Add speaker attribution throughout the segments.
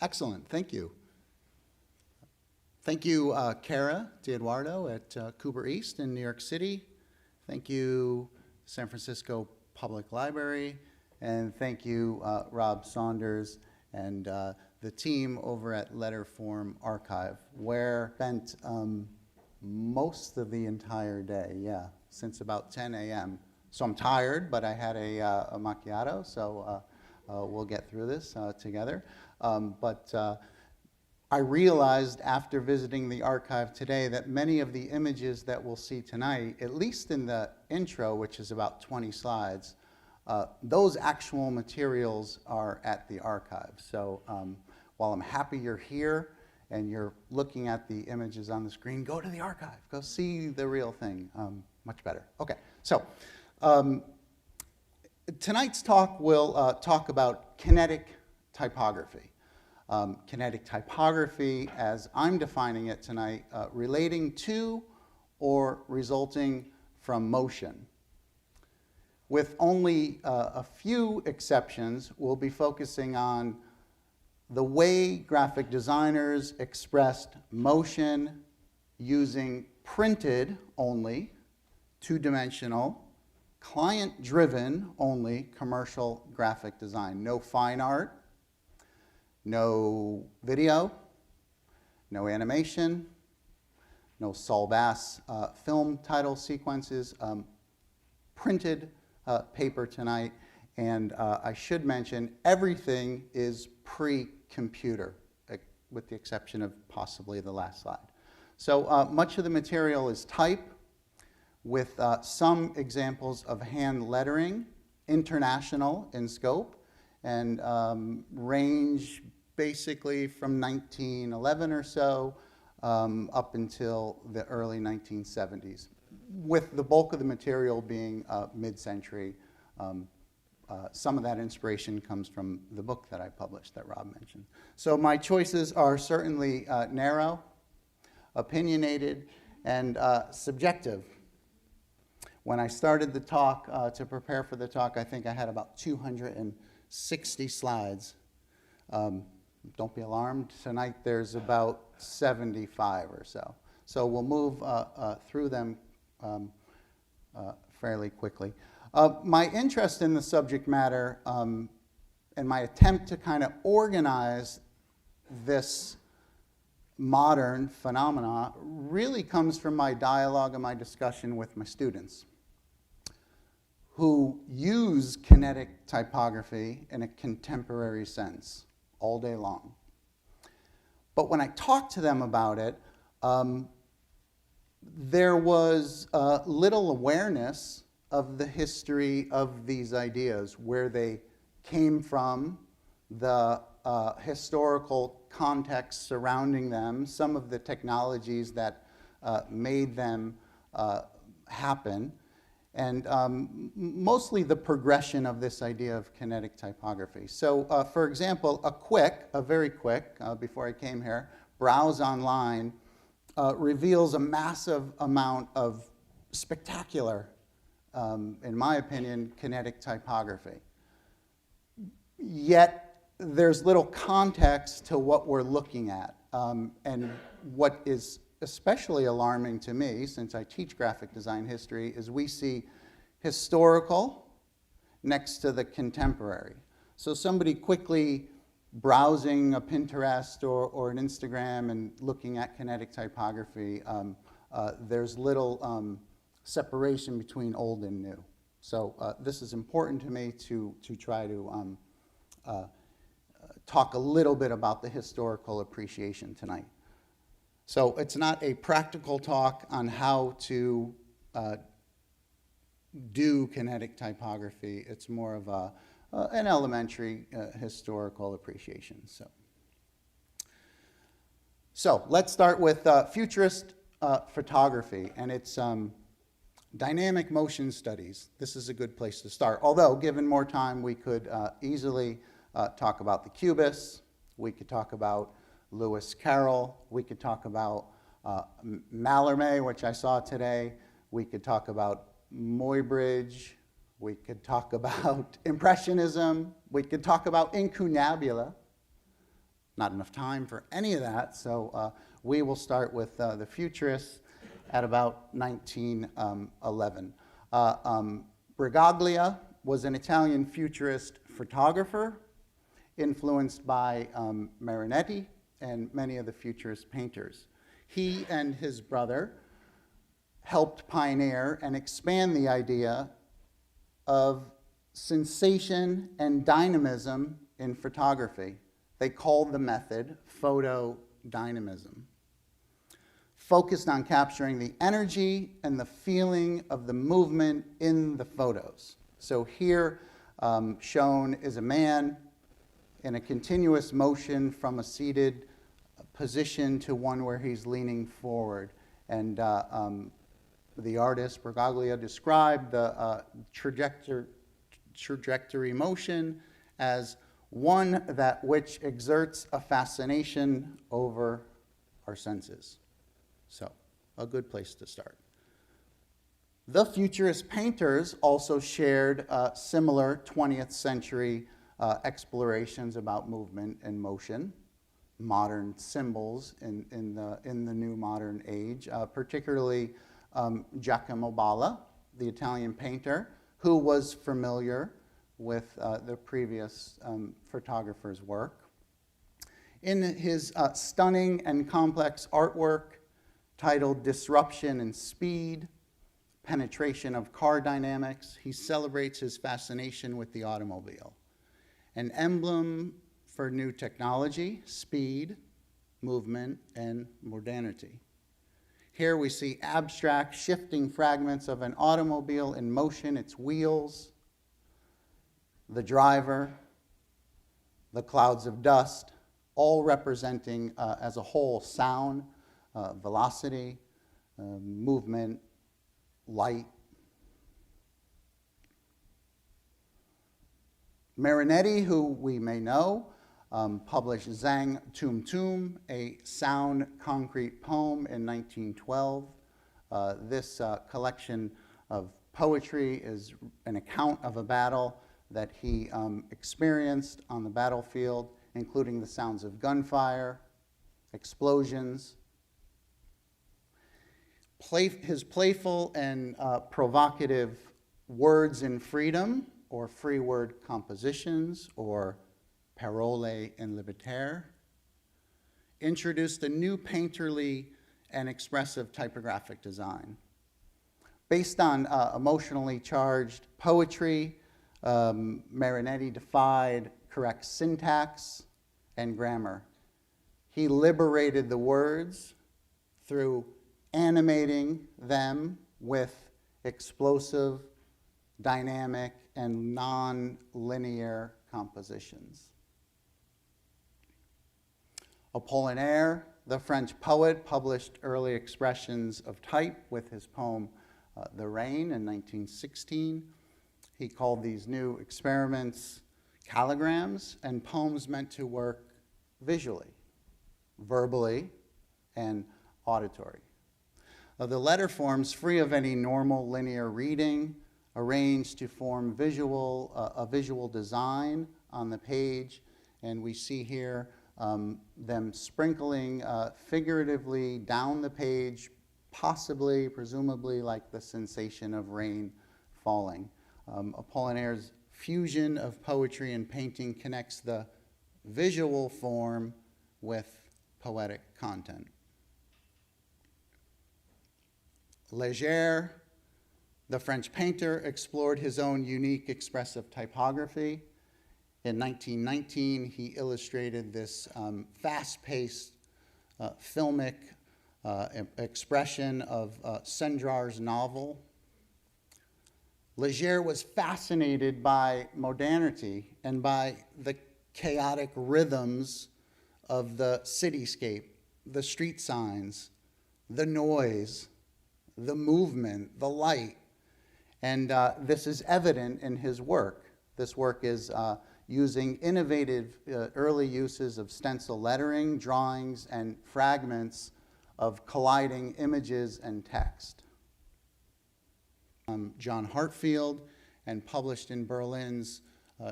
Speaker 1: Excellent, thank you. Thank you, Cara DeEduardo at Cooper East in New York City. Thank you, San Francisco Public Library. And thank you, Rob Saunders and the team over at Letterform Archive, where I spent most of the entire day, since about 10 a.m. So I'm tired, but I had a macchiato, so we'll get through this together. I realized after visiting the archive today that many of the images that we'll see tonight, at least in the intro, which is about 20 slides, those actual materials are at the archive. So while I'm happy you're here and you're looking at the images on the screen, go to the archive, go see the real thing, much better. Okay, so tonight's talk will talk about kinetic typography. Kinetic typography, as I'm defining it tonight, relating to or resulting from motion. With only a few exceptions, we'll be focusing on the way graphic designers expressed motion using printed only, two-dimensional, client-driven only commercial graphic design. No fine art, no video, no animation, no Saul Bass film title sequences, printed paper tonight, and I should mention everything is pre-computer, with the exception of possibly the last slide. So much of the material is type, with some examples of hand lettering, international in scope, and range basically from 1911 or so up until the early 1970s, with the bulk of the material being mid-century. Some of that inspiration comes from the book that I published that Rob mentioned. So my choices are certainly narrow, opinionated, and subjective. When I started the talk, to prepare for the talk, I think I had about 260 slides. Don't be alarmed. Tonight there's about 75 or so. So we'll move through them fairly quickly. My interest in the subject matter and my attempt to kind of organize this modern phenomena really comes from my dialogue and my discussion with my students, who use kinetic typography in a contemporary sense all day long. But when I talked to them about it, there was little awareness of the history of these ideas, where they came from, the historical context surrounding them, some of the technologies that made them happen, and mostly the progression of this idea of kinetic typography. So, for example, a very quick, before I came here, browse online reveals a massive amount of spectacular, in my opinion, kinetic typography. Yet, there's little context to what we're looking at. And what is especially alarming to me, since I teach graphic design history, is we see historical next to the contemporary. So somebody quickly browsing a Pinterest or an Instagram and looking at kinetic typography, there's little separation between old and new. So this is important to me to try to talk a little bit about the historical appreciation tonight. So it's not a practical talk on how to do kinetic typography. It's more of an elementary historical appreciation. So let's start with futurist photography and its dynamic motion studies. This is a good place to start. Although, given more time, we could easily talk about the Cubists. We could talk about Lewis Carroll. We could talk about Mallarmé, which I saw today. We could talk about Muybridge. We could talk about Impressionism. We could talk about incunabula. not enough time for any of that, so we will start with the Futurists at about 1911. Brigaglia was an Italian Futurist photographer influenced by Marinetti and many of the Futurist painters. He and his brother helped pioneer and expand the idea of sensation and dynamism in photography. They called the method photodynamism, focused on capturing the energy and the feeling of the movement in the photos. So here shown is a man in a continuous motion from a seated position to one where he's leaning forward. And the artist, Brigaglia, described the trajectory motion as one that which exerts a fascination over our senses. So, a good place to start. The Futurist painters also shared similar 20th century explorations about movement and motion, modern symbols in the new modern age, particularly Giacomo Balla, the Italian painter, who was familiar with the previous photographer's work. In his stunning and complex artwork titled Disruption and Speed, Penetration of Car Dynamics, he celebrates his fascination with the automobile, an emblem for new technology, speed, movement, and modernity. Here we see abstract, shifting fragments of an automobile in motion, its wheels, the driver, the clouds of dust, all representing as a whole sound, velocity, movement, light. Marinetti, who we may know, published Zang Tum Tum, a sound concrete poem in 1912. This collection of poetry is an account of a battle that he experienced on the battlefield, including the sounds of gunfire, explosions. His playful and provocative words in freedom, or free word compositions, or parole in liberté, introduced a new painterly and expressive typographic design. Based on emotionally charged poetry, Marinetti defied correct syntax and grammar. He liberated the words through animating them with explosive, dynamic, and non-linear compositions. Apollinaire, the French poet, published early expressions of type with his poem The Rain in 1916. He called these new experiments calligrams and poems meant to work visually, verbally, and auditory. The letter forms, free of any normal linear reading, arranged to form a visual design on the page, and we see here them sprinkling figuratively down the page, possibly, presumably, like the sensation of rain falling. Apollinaire's fusion of poetry and painting connects the visual form with poetic content. Léger, the French painter, explored his own unique expressive typography. In 1919, he illustrated this fast-paced, filmic expression of Sendrar's novel. Léger was fascinated by modernity and by the chaotic rhythms of the cityscape, the street signs, the noise, the movement, the light. And this is evident in his work. This work is using innovative early uses of stencil lettering, drawings, and fragments of colliding images and text. John Hartfield, and published in Berlin's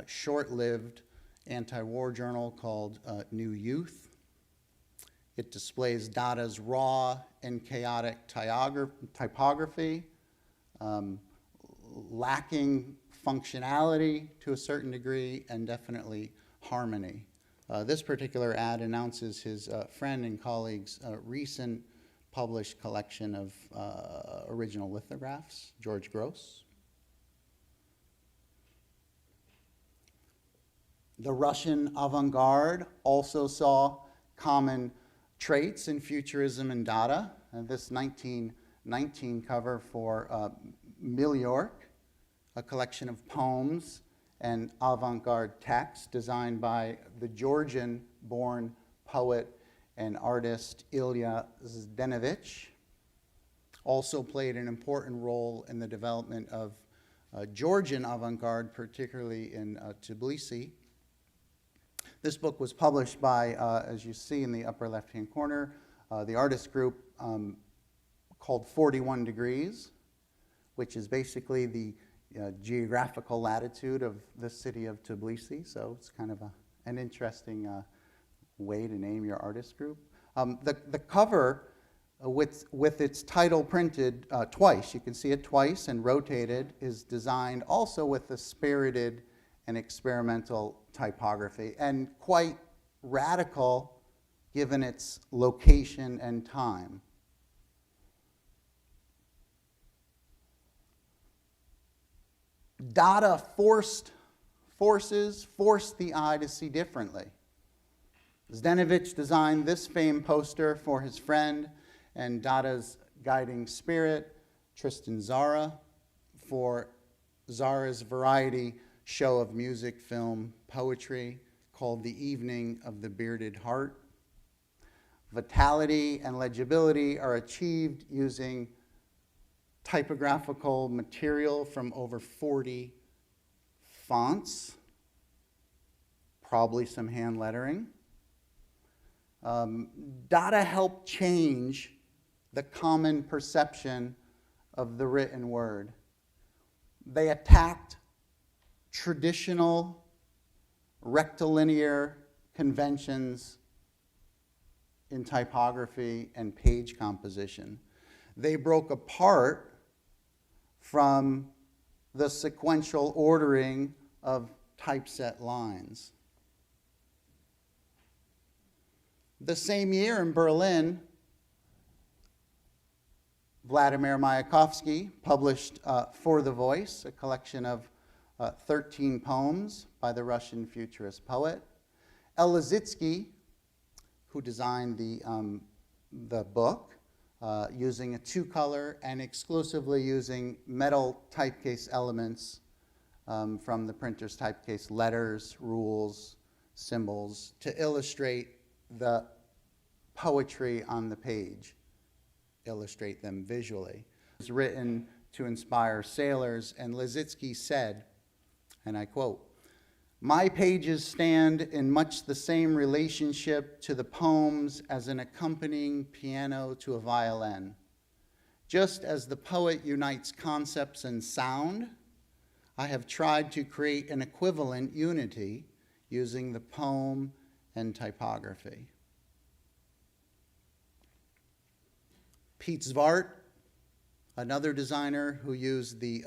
Speaker 1: short-lived anti-war journal called New Youth. It displays Dada's raw and chaotic typography, lacking functionality to a certain degree, and definitely harmony. This particular ad announces his friend and colleague's recent published collection of original lithographs, George Gross. The Russian avant-garde also saw common traits in Futurism and Dada. This 1919 cover for Miliork, a collection of poems and avant-garde texts designed by the Georgian-born poet and artist Ilya Zdenovich, also played an important role in the development of Georgian avant-garde, particularly in Tbilisi. This book was published by, as you see in the upper left-hand corner, the artist group called 41 Degrees, which is basically the geographical latitude of the city of Tbilisi. So it's kind of an interesting way to name your artist group. The cover with its title printed twice, you can see it twice and rotated, is designed also with a spirited and experimental typography, and quite radical given its location and time. Dada forced the eye to see differently. Zdenovich designed this famed poster for his friend and Dada's guiding spirit, Tristan Tzara, for Tzara's variety show of music, film, poetry called The Evening of the Bearded Heart. Vitality and legibility are achieved using typographical material from over 40 fonts, probably some hand lettering. Dada helped change the common perception of the written word. They attacked traditional rectilinear conventions in typography and page composition. They broke apart from the sequential ordering of typeset lines. The same year in Berlin, Vladimir Mayakovsky published For the Voice, a collection of 13 poems by the Russian futurist poet. El Lissitzky, who designed the book, using a two-color and exclusively using metal typecase elements from the printer's typecase, letters, rules, symbols, to illustrate the poetry on the page, illustrate them visually. It was written to inspire sailors, and Lissitzky said, and I quote, "My pages stand in much the same relationship to the poems as an accompanying piano to a violin. Just as the poet unites concepts and sound, I have tried to create an equivalent unity using the poem and typography." Pete Zwart, another designer who used the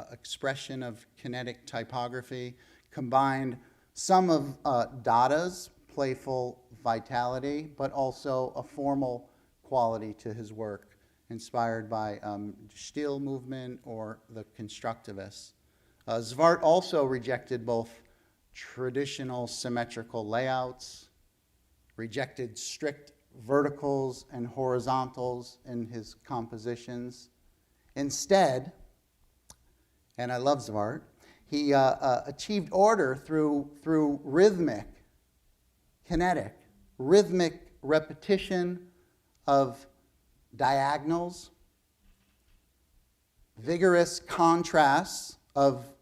Speaker 1: expression of kinetic typography, combined some of Dada's playful vitality, but also a formal quality to his work, inspired by Stil movement or the constructivists. Zwart also rejected both traditional symmetrical layouts, rejected strict verticals and horizontals in his compositions. Instead, and I love Zwart, he achieved order through rhythmic repetition of diagonals, vigorous contrasts of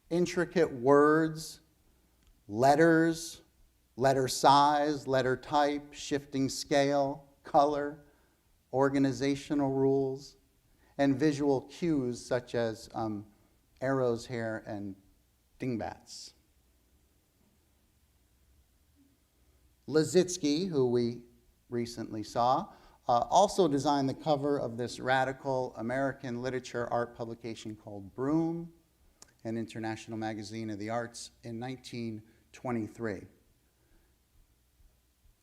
Speaker 1: intricate words, letters, letter size, letter type, shifting scale, color, organizational rules, and visual cues such as arrows, hair, and dingbats. Liszitsky, who we recently saw, also designed the cover of this radical American literature art publication called Broom, an International Magazine of the Arts, in 1923.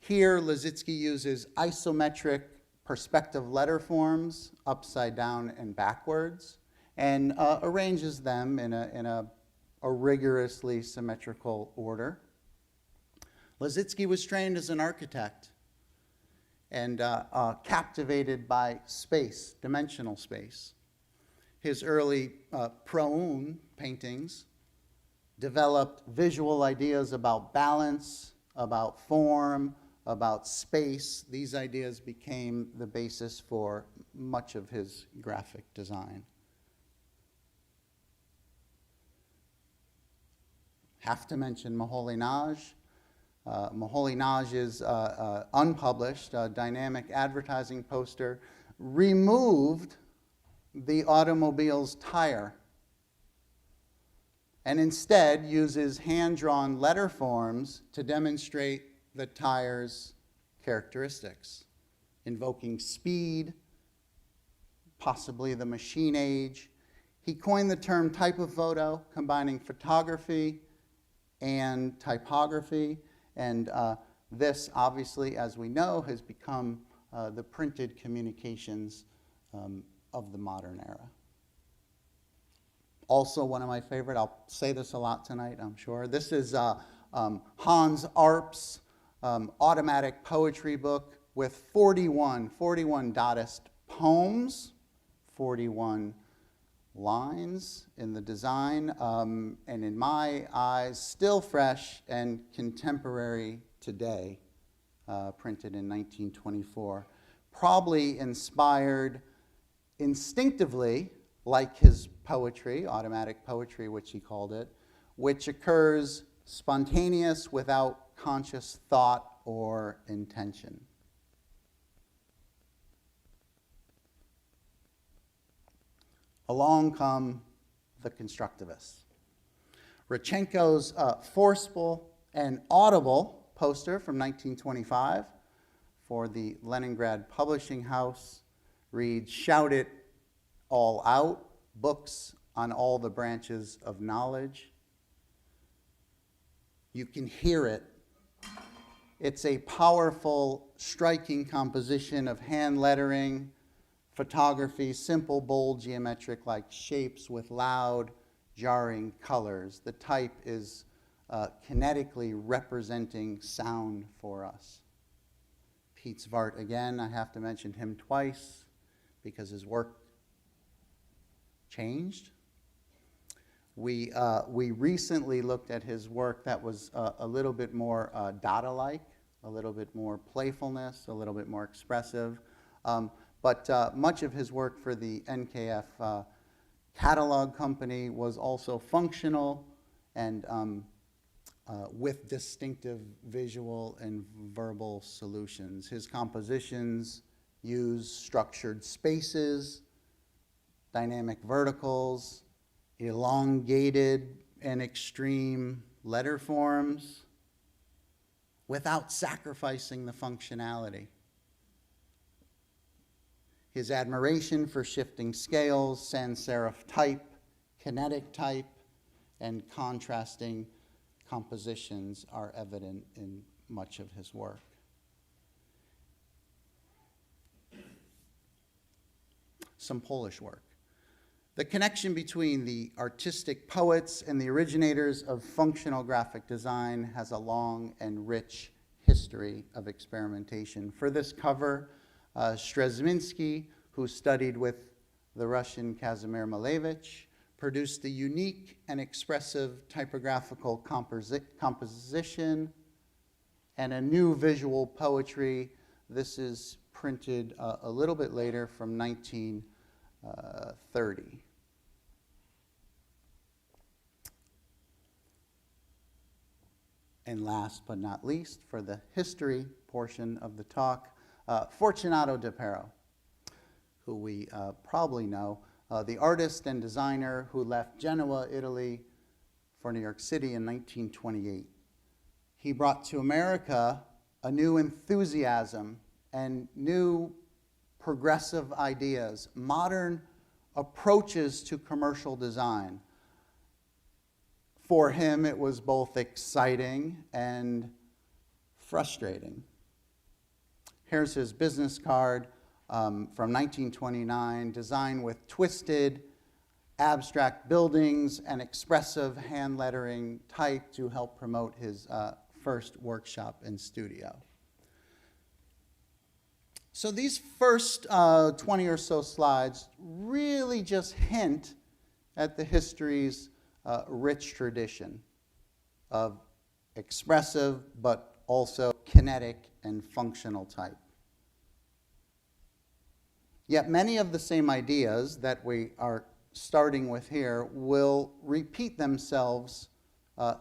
Speaker 1: Here, Liszitsky uses isometric perspective letter forms, upside down and backwards, and arranges them in a rigorously symmetrical order. Liszitsky was trained as an architect and captivated by space, dimensional space. His early Proun paintings developed visual ideas about balance, about form, about space. These ideas became the basis for much of his graphic design. Have to mention Moholy-Nagy. Moholy-Nagy's unpublished dynamic advertising poster removed the automobile's tire and instead uses hand-drawn letter forms to demonstrate the tire's characteristics, invoking speed, possibly the machine age. He coined the term type of photo, combining photography and typography, and this, obviously, as we know, has become the printed communications of the modern era. Also, one of my favorite, I'll say this a lot tonight, I'm sure. This is Hans Arp's automatic poetry book with 41 Dadaist poems, 41 lines in the design, and in my eyes, still fresh and contemporary today, printed in 1924. Probably inspired instinctively, like his poetry, automatic poetry, which he called it, which occurs spontaneous without conscious thought or intention. Along come the constructivists. Rodchenko's forceful and audible poster from 1925 for the Leningrad Publishing House reads, "Shout it all out, books on all the branches of knowledge." You can hear it. It's a powerful, striking composition of hand lettering, photography, simple, bold, geometric-like shapes with loud, jarring colors. The type is kinetically representing sound for us. Pete Zwart, again, I have to mention him twice because his work changed. We recently looked at his work that was a little bit more Dada-like, a little bit more playfulness, a little bit more expressive. But much of his work for the NKF catalog company was also functional and with distinctive visual and verbal solutions. His compositions use structured spaces, dynamic verticals, elongated and extreme letter forms without sacrificing the functionality. His admiration for shifting scales, sans serif type, kinetic type, and contrasting compositions are evident in much of his work. Some Polish work. The connection between the artistic poets and the originators of functional graphic design has a long and rich history of experimentation. For this cover, Strzeminski, who studied with the Russian Kazimir Malevich, produced a unique and expressive typographical composition and a new visual poetry. This is printed a little bit later from 1930. And last but not least, for the history portion of the talk, Fortunato de Pero, who we probably know, the artist and designer who left Genoa, Italy, for New York City in 1928. He brought to America a new enthusiasm and new progressive ideas, modern approaches to commercial design. For him, it was both exciting and frustrating. Here's his business card from 1929, designed with twisted, abstract buildings and expressive hand lettering type to help promote his first workshop and studio. So these first 20 or so slides really just hint at the history's rich tradition of expressive but also kinetic and functional type. Yet many of the same ideas that we are starting with here will repeat themselves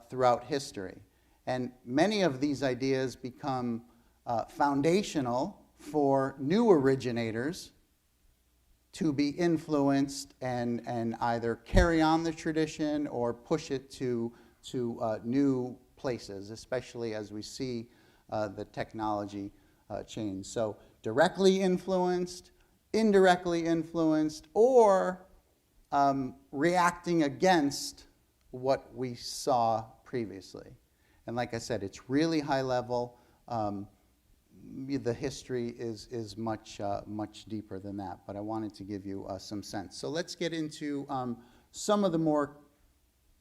Speaker 1: throughout history. And many of these ideas become foundational for new originators to be influenced and either carry on the tradition or push it to new places, especially as we see the technology change. So directly influenced, indirectly influenced, or reacting against what we saw previously. And like I said, it's really high level. The history is much deeper than that, but I wanted to give you some sense. So let's get into some of the more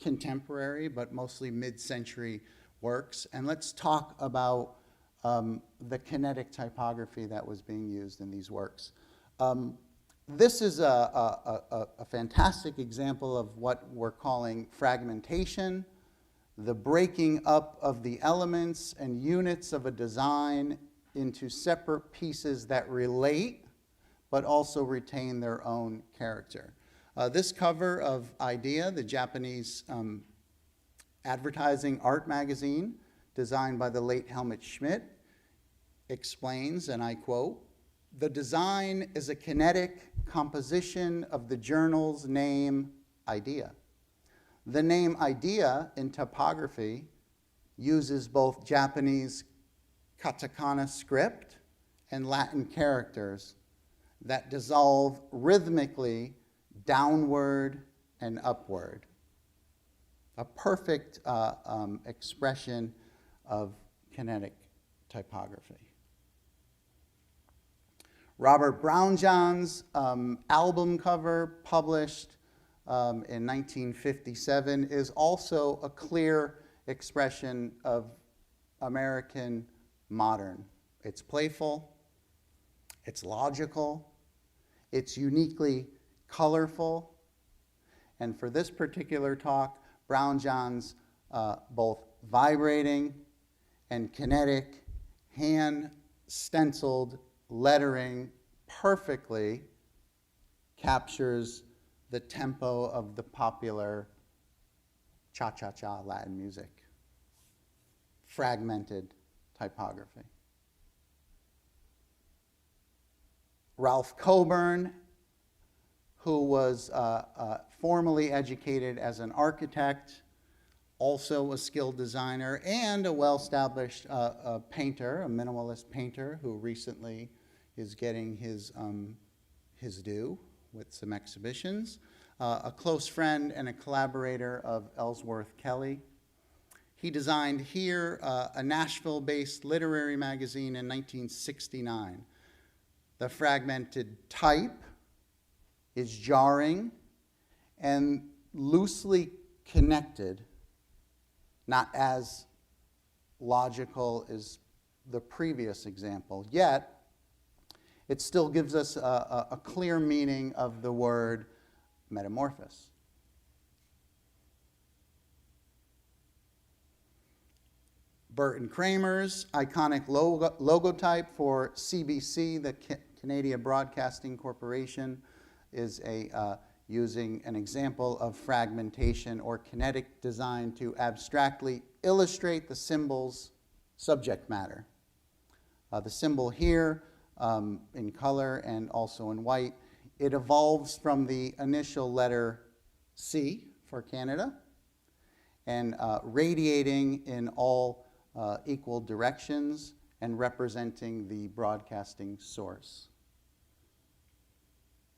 Speaker 1: contemporary, but mostly mid-century works, and let's talk about the kinetic typography that was being used in these works. This is a fantastic example of what we're calling fragmentation, the breaking up of the elements and units of a design into separate pieces that relate, but also retain their own character. This cover of Idea, the Japanese advertising art magazine, designed by the late Helmut Schmidt, explains, and I quote, "The design is a kinetic composition of the journal's name, Idea. The name Idea in typography uses both Japanese katakana script and Latin characters that dissolve rhythmically downward and upward." A perfect expression of kinetic typography. Robert Brownjohn's album cover, published in 1957, is also a clear expression of American modern. It's playful, it's logical, it's uniquely colorful, and for this particular talk, Brownjohn's both vibrating and kinetic, hand-stenciled lettering perfectly captures the tempo of the popular cha-cha-cha Latin music. Fragmented typography. Ralph Coburn, who was formally educated as an architect, also a skilled designer, and a well-established painter, a minimalist painter, who recently is getting his due with some exhibitions. A close friend and a collaborator of Ellsworth Kelly. He designed here a Nashville-based literary magazine in 1969. The fragmented type is jarring and loosely connected, not as logical as the previous example, yet it still gives us a clear meaning of the word metamorphosis. Burton Kramer's iconic logotype for CBC, the Canadian Broadcasting Corporation, is using an example of fragmentation or kinetic design to abstractly illustrate the symbol's subject matter. The symbol here, in color and also in white, it evolves from the initial letter C for Canada and radiating in all equal directions and representing the broadcasting source.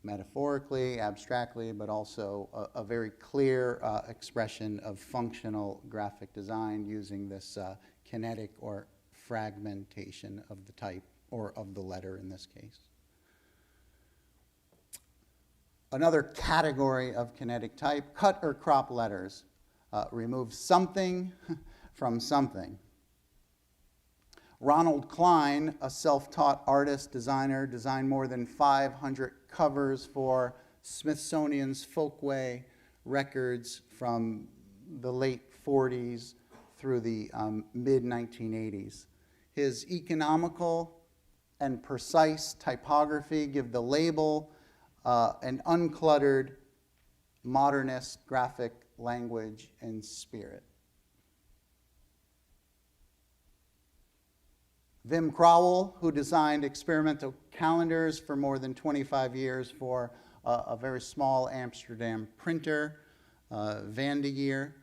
Speaker 1: Metaphorically, abstractly, but also a very clear expression of functional graphic design using this kinetic or fragmentation of the type, or of the letter in this case. Another category of kinetic type, cut or crop letters. Remove something from something. Ronald Klein, a self-taught artist, designer, designed more than 500 covers for Smithsonian's Folkway records from the late 40s through the mid-1980s. His economical and precise typography give the label an uncluttered, modernist graphic language and spirit. Wim Crowell, who designed experimental calendars for more than 25 years for a very small Amsterdam printer, Van de Geer.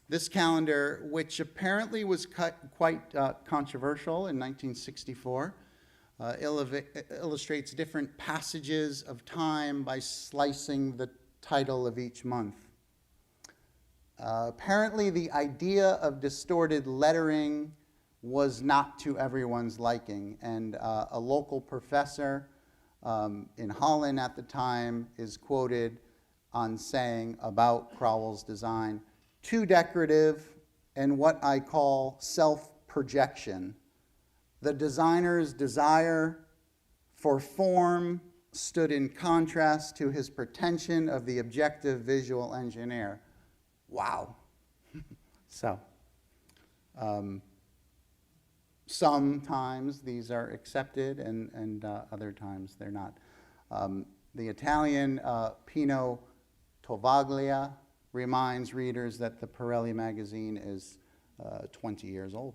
Speaker 1: This calendar, which apparently was quite controversial in 1964, illustrates different passages of time by slicing the title of each month. Apparently, the idea of distorted lettering was not to everyone's liking, and a local professor in Holland at the time is quoted on saying about Crowell's design, "Too decorative and what I call self-projection. The designer's desire for form stood in contrast to his pretension of the objective visual engineer." Wow. So, sometimes these are accepted and other times they're not. The Italian Pino Tovaglia reminds readers that the Pirelli magazine is 20 years old.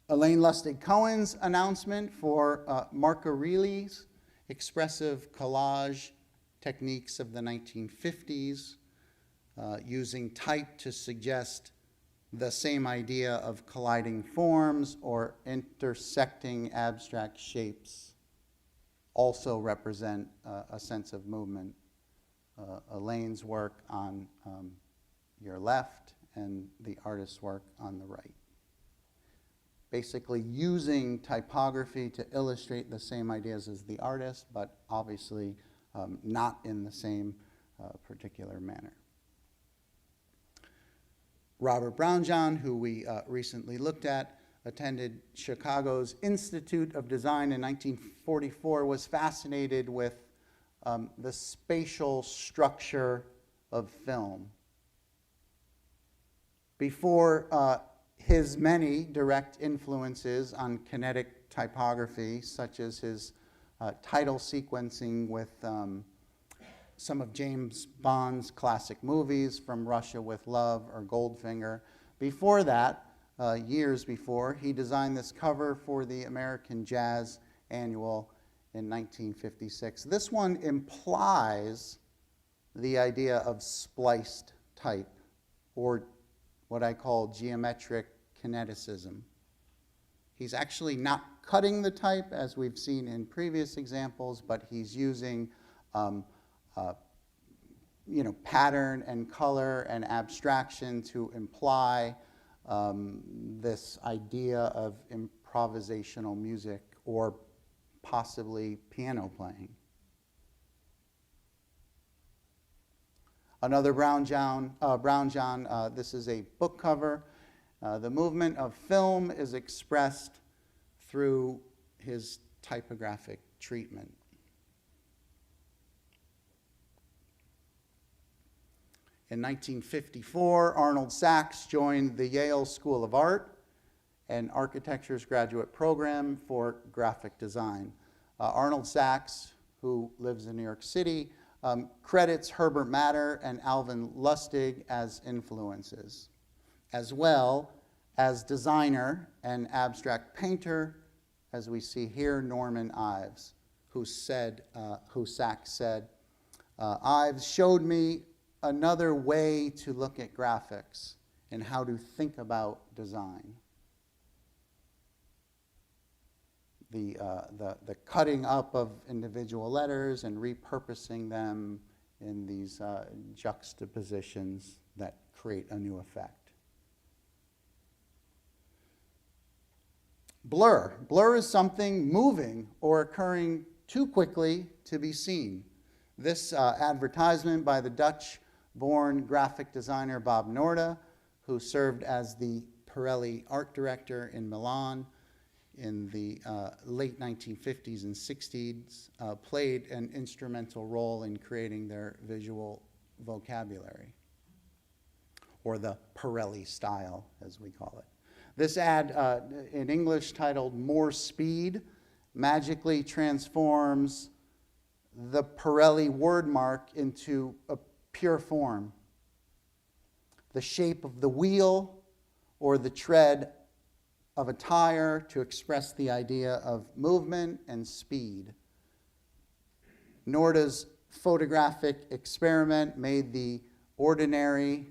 Speaker 1: Elaine Lustig-Cohen's announcement for Marcarilli's expressive collage techniques of the 1950s, using type to suggest the same idea of colliding forms or intersecting abstract shapes, also represent a sense of movement. Elaine's work on your left and the artist's work on the right. Basically using typography to illustrate the same ideas as the artist, but obviously not in the same particular manner. Robert Brownjohn, who we recently looked at, attended Chicago's Institute of Design in 1944, was fascinated with the spatial structure of film. Before his many direct influences on kinetic typography, such as his title sequencing with some of James Bond's classic movies, From Russia with Love or Goldfinger. Before that, years before, he designed this cover for the American Jazz Annual in 1956. This one implies the idea of spliced type, or what I call geometric kineticism. He's actually not cutting the type, as we've seen in previous examples, but he's using pattern and color and abstraction to imply this idea of improvisational music or possibly piano playing. Another Brownjohn, this is a book cover. The movement of film is expressed through his typographic treatment. In 1954, Arnold Sachs joined the Yale School of Art and Architecture's graduate program for graphic design. Arnold Sachs, who lives in New York City, credits Herbert Matter and Alvin Lustig as influences, as well as designer and abstract painter, as we see here, Norman Ives, who Sachs said, Ives showed me another way to look at graphics, and how to think about design. The cutting up of individual letters and repurposing them in these juxtapositions that create a new effect. Blur. Blur is something moving or occurring too quickly to be seen. This advertisement by the Dutch-born graphic designer Bob Noorda, who served as the Pirelli art director in Milan in the late 1950s and 60s, played an instrumental role in creating their visual vocabulary, or the Pirelli style, as we call it. This ad, in English titled "More Speed," magically transforms the Pirelli wordmark into a pure form. The shape of the wheel or the tread of a tire to express the idea of movement and speed. Noorda's photographic experiment made the ordinary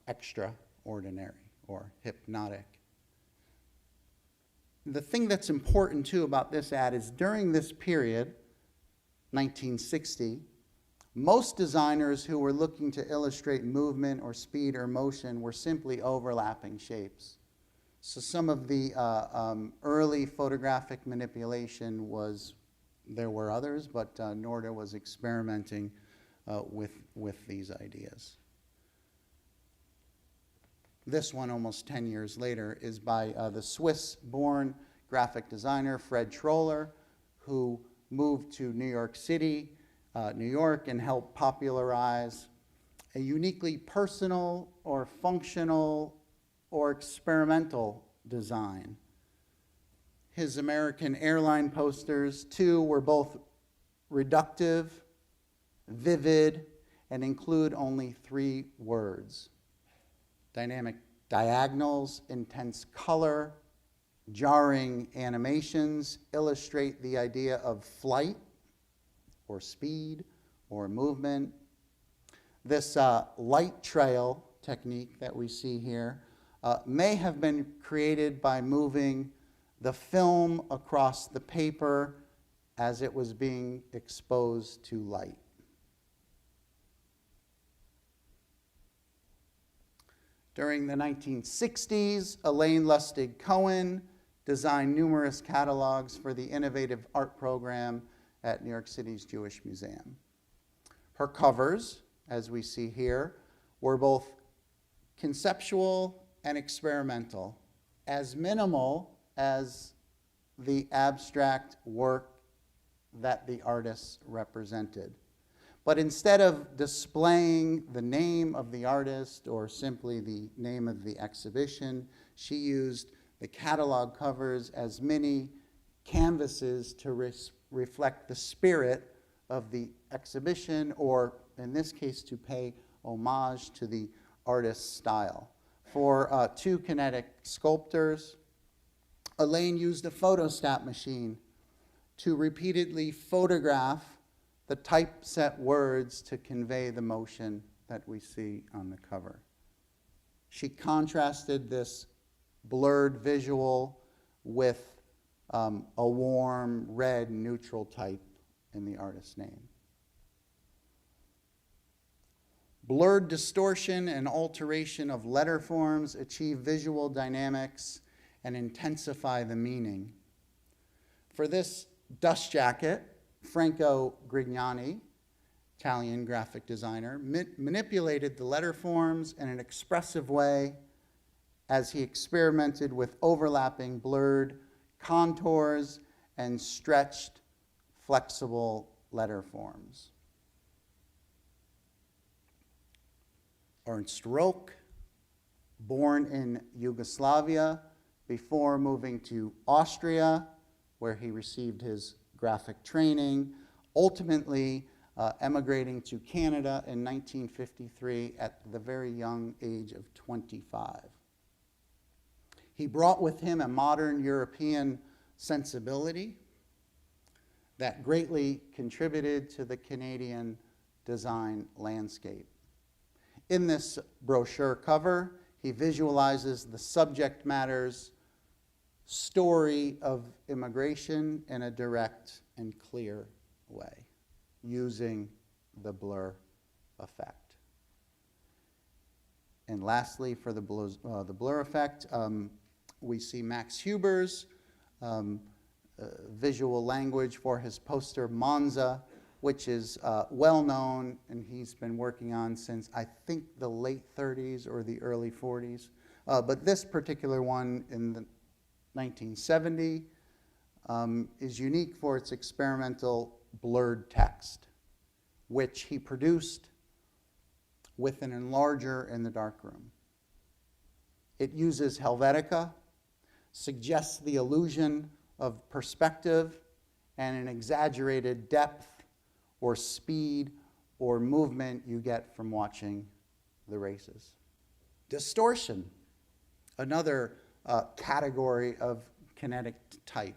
Speaker 1: extraordinary or hypnotic. The thing that's important too about this ad is during this period, 1960, most designers who were looking to illustrate movement or speed or motion were simply overlapping shapes. So some of the early photographic manipulation was, there were others, but Noorda was experimenting with these ideas. This one, almost 10 years later, is by the Swiss-born graphic designer Fred Troller, who moved to New York City, New York, and helped popularize a uniquely personal or functional or experimental design. His American airline posters, too, were both reductive, vivid, and include only 3 words. Dynamic diagonals, intense color, jarring animations illustrate the idea of flight or speed or movement. This light trail technique that we see here may have been created by moving the film across the paper as it was being exposed to light. During the 1960s, Elaine Lustig Cohen designed numerous catalogs for the innovative art program at New York City's Jewish Museum. Her covers, as we see here, were both conceptual and experimental, as minimal as the abstract work that the artists represented. But instead of displaying the name of the artist or simply the name of the exhibition, she used the catalog covers as mini canvases to reflect the spirit of the exhibition, or in this case, to pay homage to the artist's style. For 2 kinetic sculptors, Elaine used a photostat machine to repeatedly photograph the typeset words to convey the motion that we see on the cover. She contrasted this blurred visual with a warm red neutral type in the artist's name. Blurred distortion and alteration of letter forms achieve visual dynamics and intensify the meaning. For this dust jacket, Franco Grignani, Italian graphic designer, manipulated the letter forms in an expressive way as he experimented with overlapping blurred contours and stretched, flexible letter forms. Ernst Roch, born in Yugoslavia before moving to Austria, where he received his graphic training, ultimately emigrating to Canada in 1953 at the very young age of 25. He brought with him a modern European sensibility that greatly contributed to the Canadian design landscape. In this brochure cover, he visualizes the subject matter's story of immigration in a direct and clear way, using the blur effect. And lastly, for the blur effect, we see Max Huber's visual language for his poster Monza, which is well known, and he's been working on since I think the late 30s or the early 40s. But this particular one in the 1970 is unique for its experimental blurred text, which he produced with an enlarger in the darkroom. It uses Helvetica, suggests the illusion of perspective and an exaggerated depth or speed or movement you get from watching the races. Distortion, another category of kinetic type.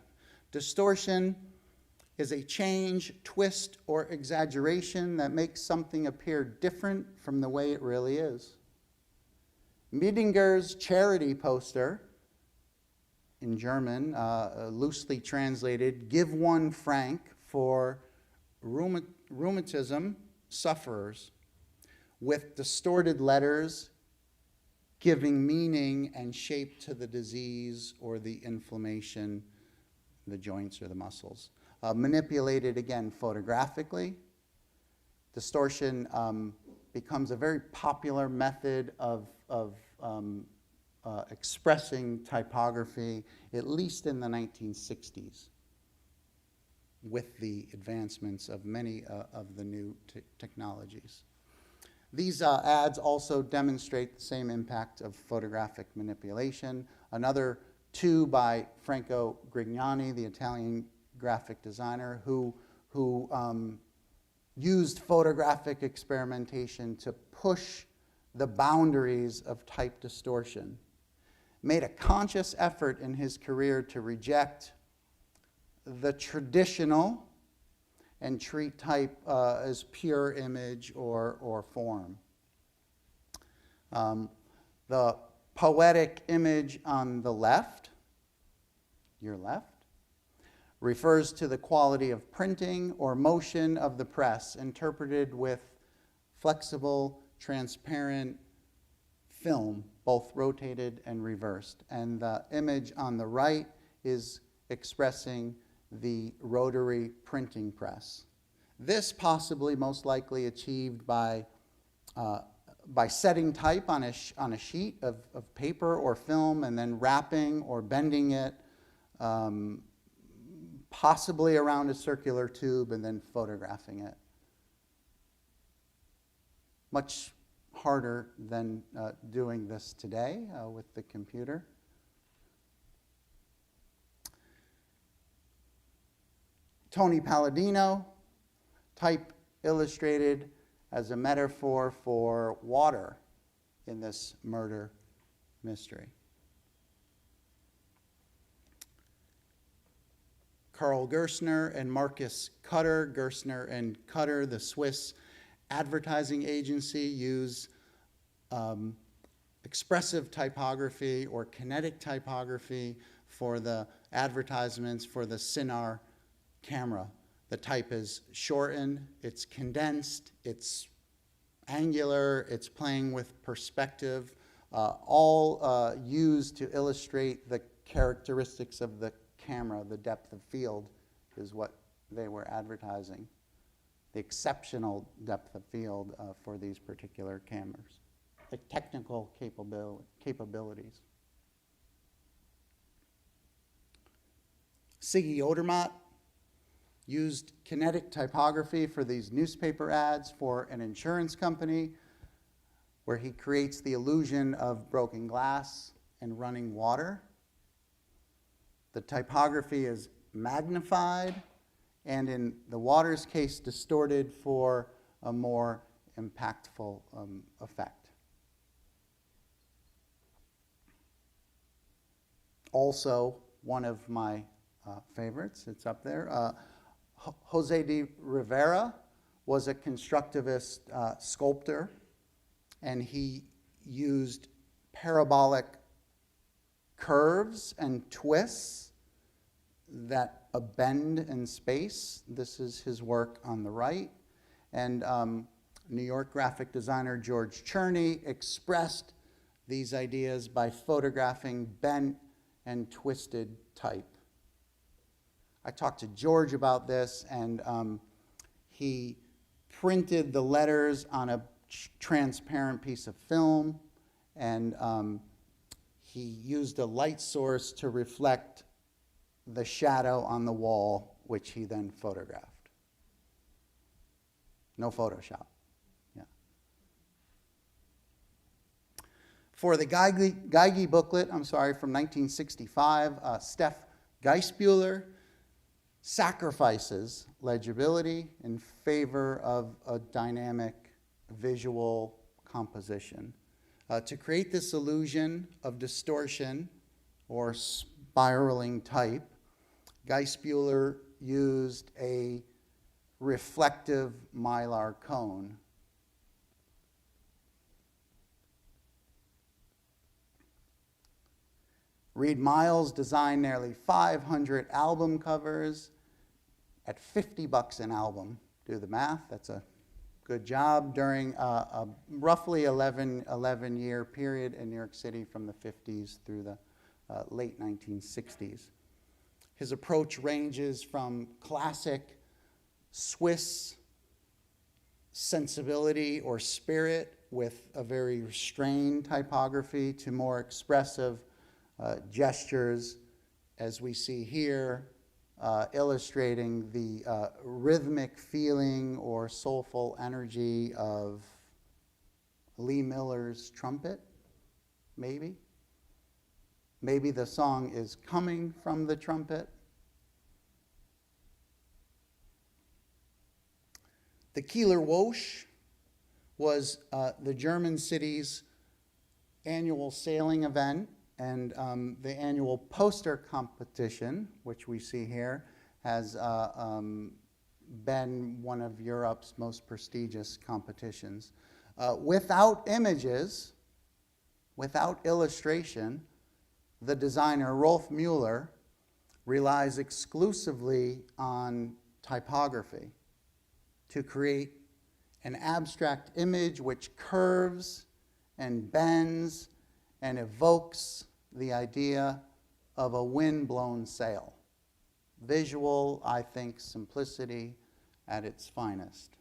Speaker 1: Distortion is a change, twist, or exaggeration that makes something appear different from the way it really is. Miedinger's charity poster, in German, loosely translated, "Give 1 franc for rheumatism sufferers," with distorted letters giving meaning and shape to the disease or the inflammation, the joints or the muscles. Manipulated, again, photographically. Distortion becomes a very popular method of expressing typography, at least in the 1960s, with the advancements of many of the new technologies. These ads also demonstrate the same impact of photographic manipulation. Another 2 by Franco Grignani, the Italian graphic designer, who used photographic experimentation to push the boundaries of type distortion. Made a conscious effort in his career to reject the traditional and treat type as pure image or form. The poetic image on the left, your left, refers to the quality of printing or motion of the press, interpreted with flexible, transparent film, both rotated and reversed. And the image on the right is expressing the rotary printing press. This possibly most likely achieved by setting type on a sheet of paper or film and then wrapping or bending it, possibly around a circular tube, and then photographing it. Much harder than doing this today with the computer. Tony Palladino, type illustrated as a metaphor for water in this murder mystery. Karl Gerstner and Marcus Cutter, Gerstner and Cutter, the Swiss advertising agency, use expressive typography or kinetic typography for the advertisements for the Sinar camera. The type is shortened, it's condensed, it's angular, it's playing with perspective, all used to illustrate the characteristics of the camera. The depth of field is what they were advertising, the exceptional depth of field for these particular cameras, the technical capabilities. Siggy Odermatt used kinetic typography for these newspaper ads for an insurance company, where he creates the illusion of broken glass and running water. The typography is magnified, and in the water's case, distorted for a more impactful effect. Also, one of my favorites, it's up there, Jose de Rivera was a constructivist sculptor and he used parabolic curves and twists that bend in space. This is his work on the right. And New York graphic designer George Cherney expressed these ideas by photographing bent and twisted type. I talked to George about this, and he printed the letters on a transparent piece of film, and he used a light source to reflect the shadow on the wall, which he then photographed. No Photoshop. Yeah. For the Geigy booklet, from 1965, Steph Geisbuehler sacrifices legibility in favor of a dynamic visual composition. To create this illusion of distortion or spiraling type, Geisbuehler used a reflective mylar cone. Reed Miles designed nearly 500 album covers at $50 an album. Do the math, that's a good job, during a roughly 11-year period in New York City from the 50s through the late 1960s. His approach ranges from classic Swiss sensibility or spirit with a very restrained typography to more expressive gestures, as we see here, illustrating the rhythmic feeling or soulful energy of Lee Miller's trumpet, maybe. Maybe the song is coming from the trumpet. The Kieler Woche was the German city's annual sailing event, and the annual poster competition, which we see here, has been one of Europe's most prestigious competitions. Without images, without illustration, the designer Rolf Mueller relies exclusively on typography to create an abstract image which curves and bends and evokes the idea of a wind-blown sail. Visual, I think, simplicity at its finest.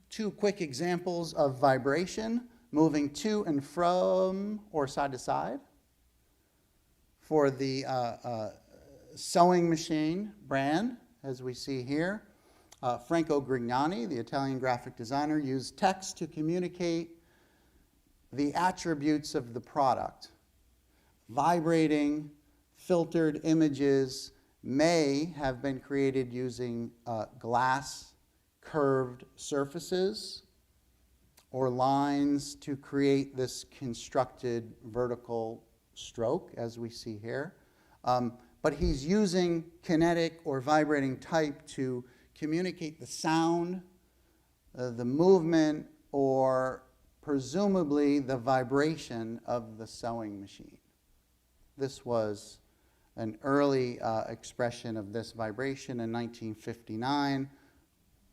Speaker 1: Two quick examples of vibration, moving to and from or side to side. For the sewing machine brand, as we see here, Franco Grignani, the Italian graphic designer, used text to communicate the attributes of the product. Vibrating, filtered images may have been created using glass curved surfaces or lines to create this constructed vertical stroke, as we see here. But he's using kinetic or vibrating type to communicate the sound, the movement, or presumably the vibration of the sewing machine. This was an early expression of this vibration in 1959.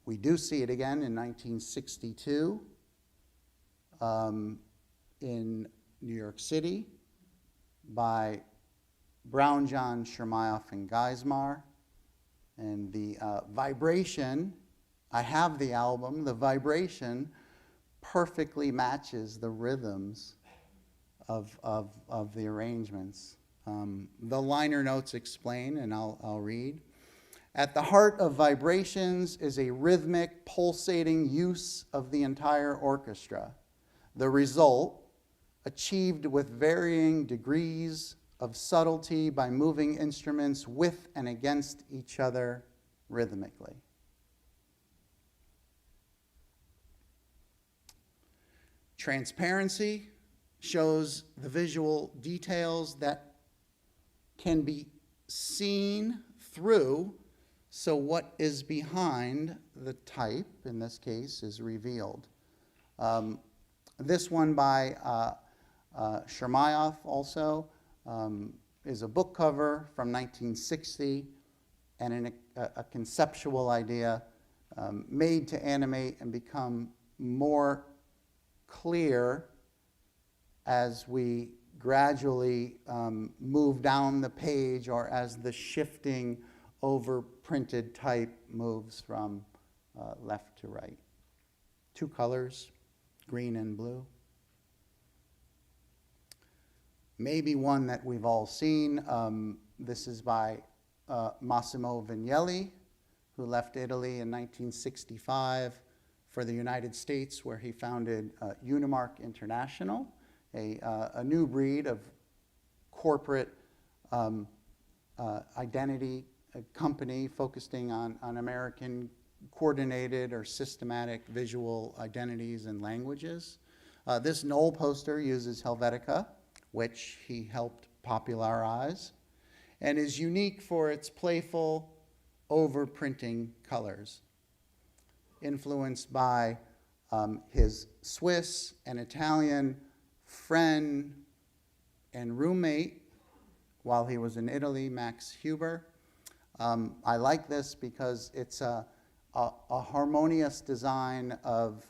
Speaker 1: We do see it again in 1962 in New York City by Brownjohn, Shermayoff, and Geismar. And the vibration, I have the album, the vibration perfectly matches the rhythms of the arrangements. The liner notes explain, and I'll read. At the heart of vibrations is a rhythmic, pulsating use of the entire orchestra. The result, achieved with varying degrees of subtlety by moving instruments with and against each other rhythmically. Transparency shows the visual details that can be seen through So what is behind the type, in this case, is revealed. This one by Shermayeff also is a book cover from 1960 and a conceptual idea made to animate and become more clear as we gradually move down the page, or as the shifting over printed type moves from left to right. Two colors, green and blue. Maybe one that we've all seen. This is by Massimo Vignelli, who left Italy in 1965 for the United States, where he founded Unimark International, a new breed of corporate identity company focusing on American coordinated or systematic visual identities and languages. This Knoll poster uses Helvetica, which he helped popularize, and is unique for its playful overprinting colors, influenced by his Swiss and Italian friend and roommate while he was in Italy, Max Huber. I like this because it's a harmonious design of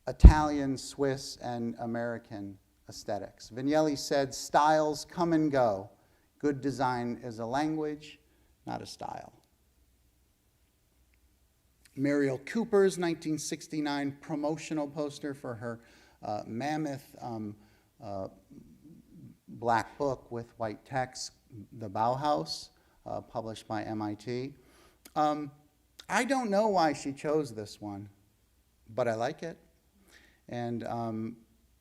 Speaker 1: Italian, Swiss, and American aesthetics. Vignelli said, "Styles come and go. Good design is a language, not a style." Muriel Cooper's 1969 promotional poster for her mammoth black book with white text, The Bauhaus, published by MIT. I don't know why she chose this one, but I like it. And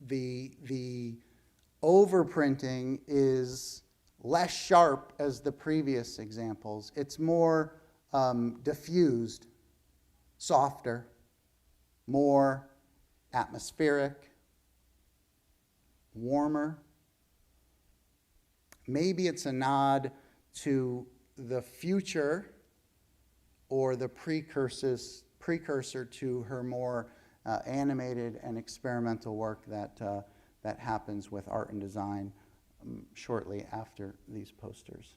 Speaker 1: the overprinting is less sharp as the previous examples. It's more diffused, softer, more atmospheric, warmer. Maybe it's a nod to the future or the precursor to her more animated and experimental work that happens with art and design shortly after these posters.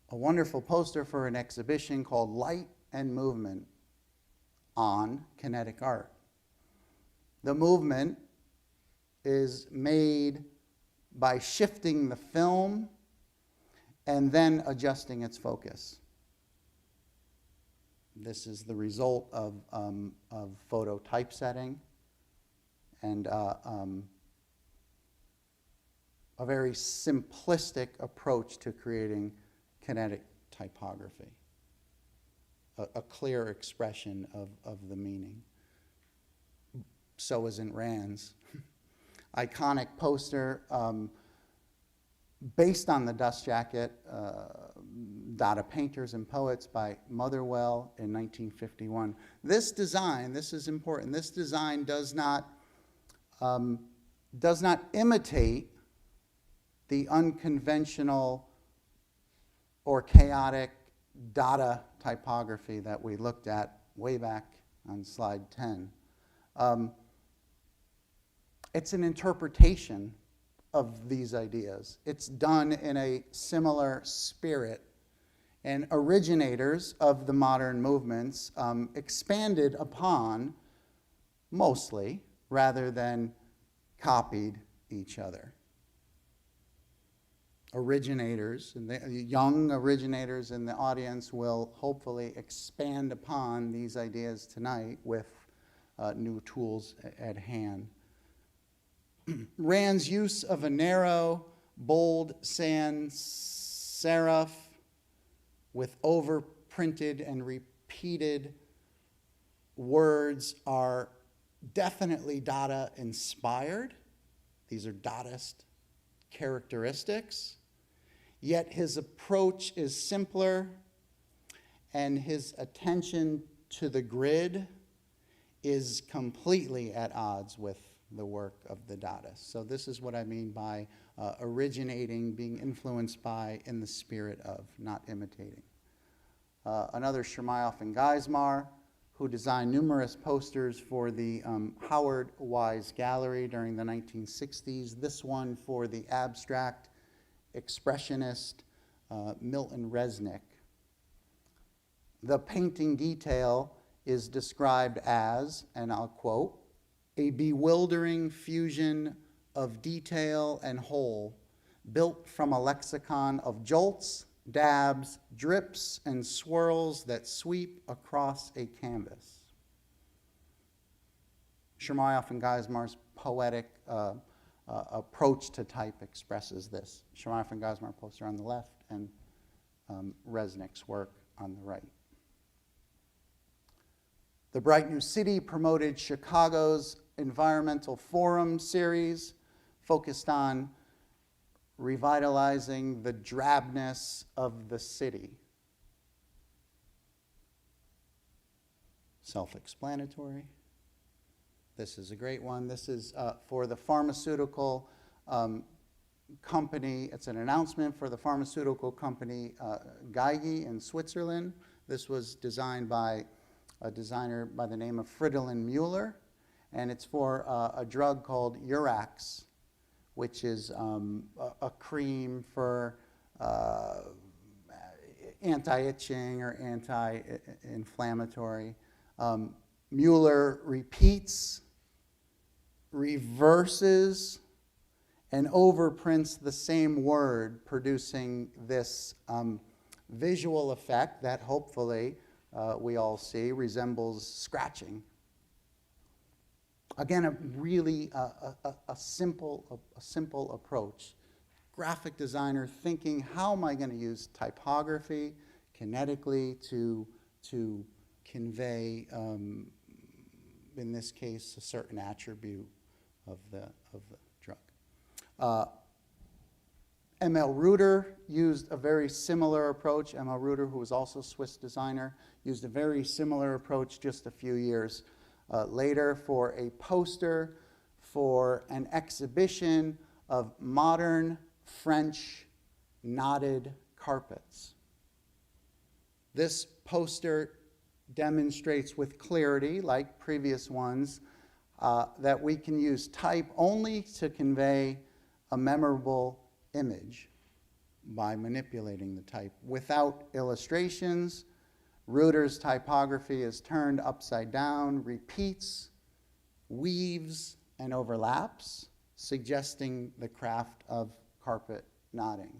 Speaker 1: A wonderful poster for an exhibition called Light and Movement on Kinetic Art. The movement is made by shifting the film and then adjusting its focus. This is the result of photo typesetting and a very simplistic approach to creating kinetic typography, a clear expression of the meaning. So is in Rand's iconic poster based on the dust jacket, Dada Painters and Poets by Motherwell in 1951. This design, this is important, this design does not imitate the unconventional or chaotic Dada typography that we looked at way back on slide 10. It's an interpretation of these ideas. It's done in a similar spirit, and originators of the modern movements expanded upon mostly rather than copied each other. Originators, and the young originators in the audience will hopefully expand upon these ideas tonight with new tools at hand. Rand's use of a narrow, bold sans serif with overprinted and repeated words are definitely Dada inspired. These are Dadaist characteristics. Yet his approach is simpler, and his attention to the grid is completely at odds with the work of the Dadists. So this is what I mean by originating, being influenced by, in the spirit of, not imitating. Another, Shermayoff and Geismar, who designed numerous posters for the Howard Wise Gallery during the 1960s. This one for the abstract expressionist Milton Resnick. The painting detail is described as, and I'll quote, "a bewildering fusion of detail and whole, built from a lexicon of jolts, dabs, drips, and swirls that sweep across a canvas." Shermayoff and Geismar's poetic approach to type expresses this. Shermayoff and Geismar poster on the left, and Resnick's work on the right. The Bright New City promoted Chicago's Environmental Forum series, focused on revitalizing the drabness of the city. Self-explanatory. This is a great one. This is for the pharmaceutical company. It's an announcement for the pharmaceutical company Geigy in Switzerland. This was designed by a designer by the name of Fridolin Mueller, and it's for a drug called Urax, which is a cream for anti-itching or anti-inflammatory. Mueller repeats, reverses, and overprints the same word, producing this visual effect that hopefully we all see resembles scratching. Again, a really a simple approach. Graphic designer thinking, how am I going to use typography kinetically to convey, in this case, a certain attribute of the drug. M.L. Reuter used a very similar approach. M.L. Reuter, who was also a Swiss designer, used a very similar approach just a few years later for a poster for an exhibition of modern French knotted carpets. This poster demonstrates with clarity, like previous ones, that we can use type only to convey a memorable image by manipulating the type. Without illustrations, Reuter's typography is turned upside down, repeats, weaves, and overlaps, suggesting the craft of carpet knotting.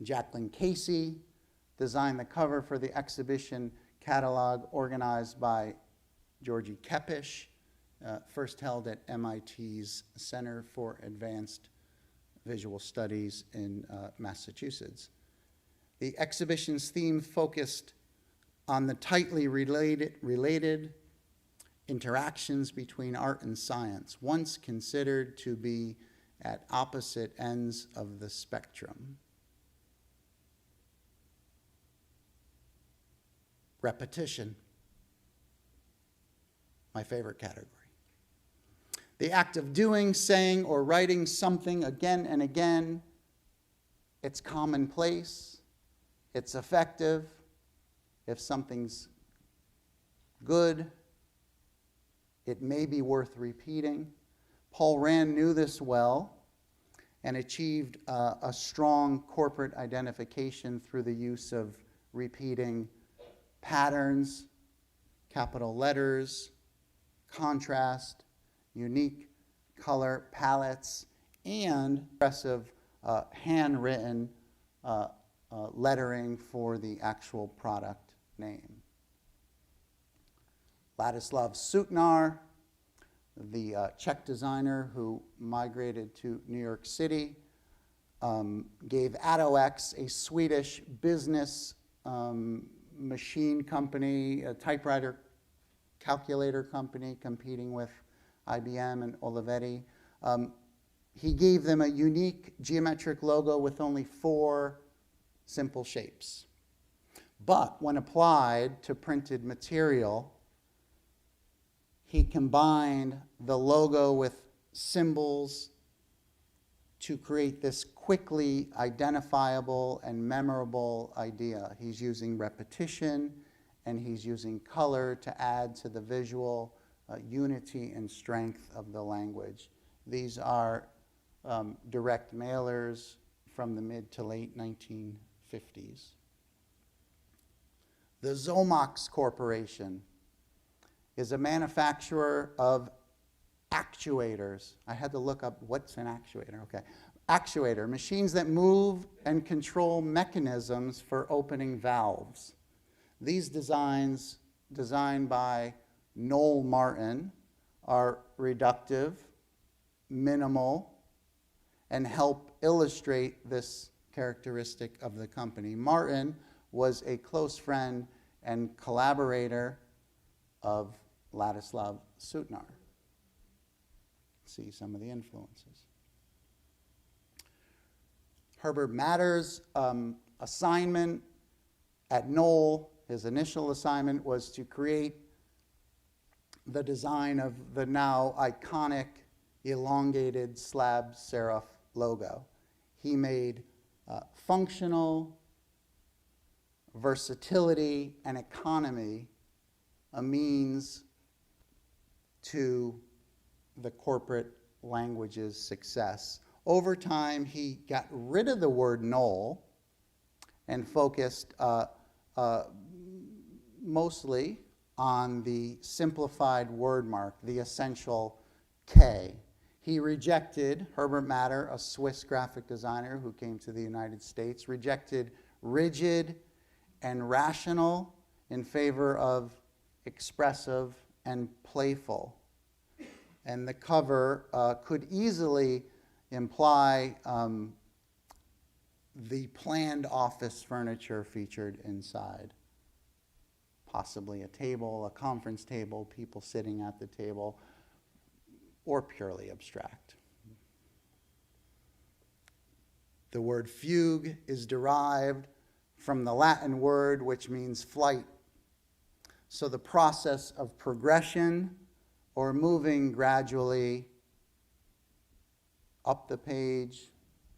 Speaker 1: Jacqueline Casey designed the cover for the exhibition catalog organized by Georgie Kepish, first held at MIT's Center for Advanced Visual Studies in Massachusetts. The exhibition's theme focused on the tightly related interactions between art and science, once considered to be at opposite ends of the spectrum. Repetition, my favorite category. The act of doing, saying, or writing something again and again. It's commonplace. It's effective. If something's good, it may be worth repeating. Paul Rand knew this well and achieved a strong corporate identification through the use of repeating patterns, capital letters, contrast, unique color palettes, and expressive handwritten lettering for the actual product name. Ladislav Suknar, the Czech designer who migrated to New York City, gave AtoX, a Swedish business machine company, a typewriter calculator company competing with IBM and Olivetti. He gave them a unique geometric logo with only 4 simple shapes. But when applied to printed material, he combined the logo with symbols to create this quickly identifiable and memorable idea. He's using repetition and he's using color to add to the visual unity and strength of the language. These are direct mailers from the mid to late 1950s. The Zomox Corporation is a manufacturer of actuators. I had to look up what's an actuator. Okay. Actuator, machines that move and control mechanisms for opening valves. These designs, designed by Noel Martin, are reductive, minimal, and help illustrate this characteristic of the company. Martin was a close friend and collaborator of Ladislav Sutnar. See some of the influences. Herbert Matter's assignment at Knoll, his initial assignment was to create the design of the now iconic elongated slab serif logo. He made functional, versatility, and economy a means to the corporate language's success. Over time, he got rid of the word Knoll and focused mostly on the simplified word mark, the essential K. He rejected, Herbert Matter, a Swiss graphic designer who came to the United States, rejected rigid and rational in favor of expressive and playful. And the cover could easily imply the planned office furniture featured inside. Possibly a table, a conference table, people sitting at the table, or purely abstract. The word fugue is derived from the Latin word which means flight. So the process of progression or moving gradually up the page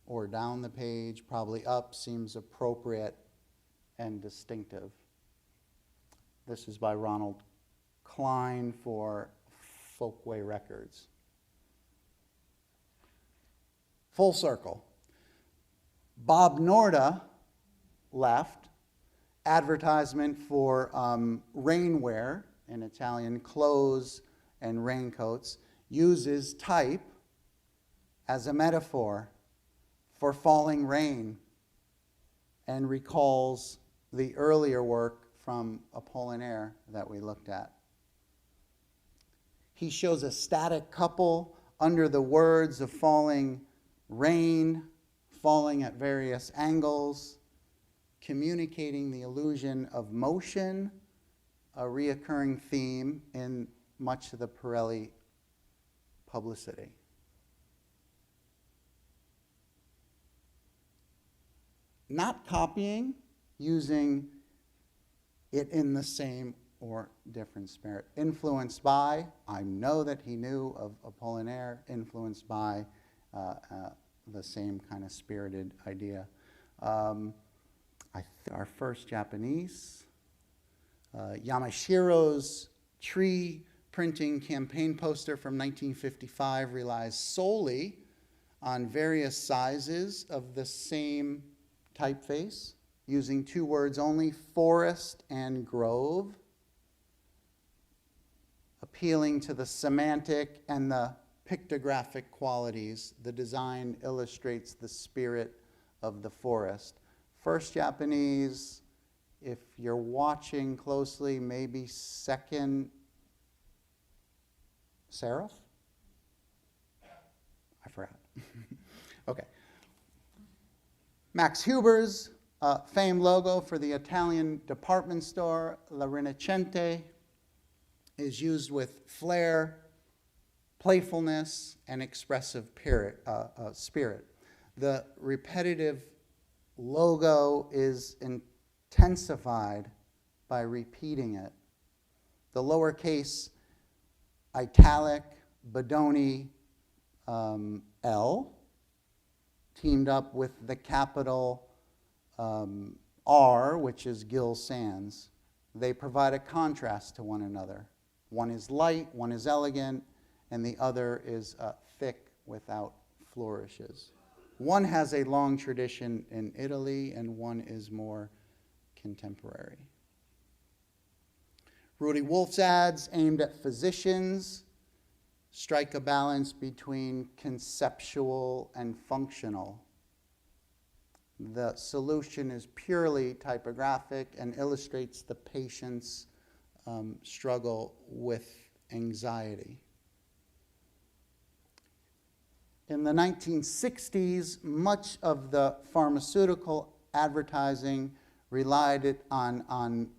Speaker 1: or down the page, probably up, seems appropriate and distinctive. This is by Ronald Klein for Folkway Records. Full circle. Bob Norda left. Advertisement for rainwear, in Italian, clothes and raincoats, uses type as a metaphor for falling rain and recalls the earlier work from Apollinaire that we looked at. He shows a static couple under the words of falling rain, falling at various angles, communicating the illusion of motion, a reoccurring theme in much of the Pirelli publicity. Not copying, using it in the same or different spirit. Influenced by, I know that he knew of Apollinaire, influenced by the same kind of spirited idea. Our first Japanese, Yamashiro's tree printing campaign poster from 1955 relies solely on various sizes of the same typeface, using two words only, forest and grove, appealing to the semantic and the pictographic qualities. The design illustrates the spirit of the forest. First Japanese, if you're watching closely, maybe second serif? I forgot. Okay. Max Huber's famed logo for the Italian department store, La Rinascente, is used with flair, playfulness, and expressive spirit. The repetitive logo is intensified by repeating it. The lowercase italic, Bodoni, L, teamed up with the capital R, which is Gill Sans. They provide a contrast to one another. One is light, one is elegant, and the other is thick without flourishes. One has a long tradition in Italy, and one is more contemporary. Rudy Wolf's ads, aimed at physicians, strike a balance between conceptual and functional. The solution is purely typographic and illustrates the patient's struggle with anxiety. In the 1960s, much of the pharmaceutical advertising relied on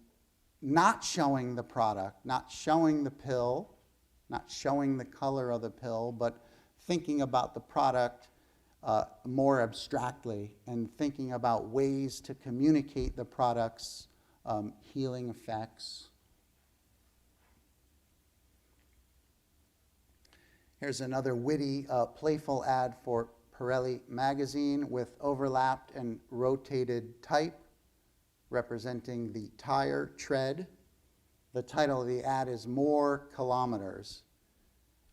Speaker 1: not showing the product, not showing the pill, not showing the color of the pill, but thinking about the product more abstractly and thinking about ways to communicate the product's healing effects. Here's another witty, playful ad for Pirelli magazine with overlapped and rotated type representing the tire tread. The title of the ad is More Kilometers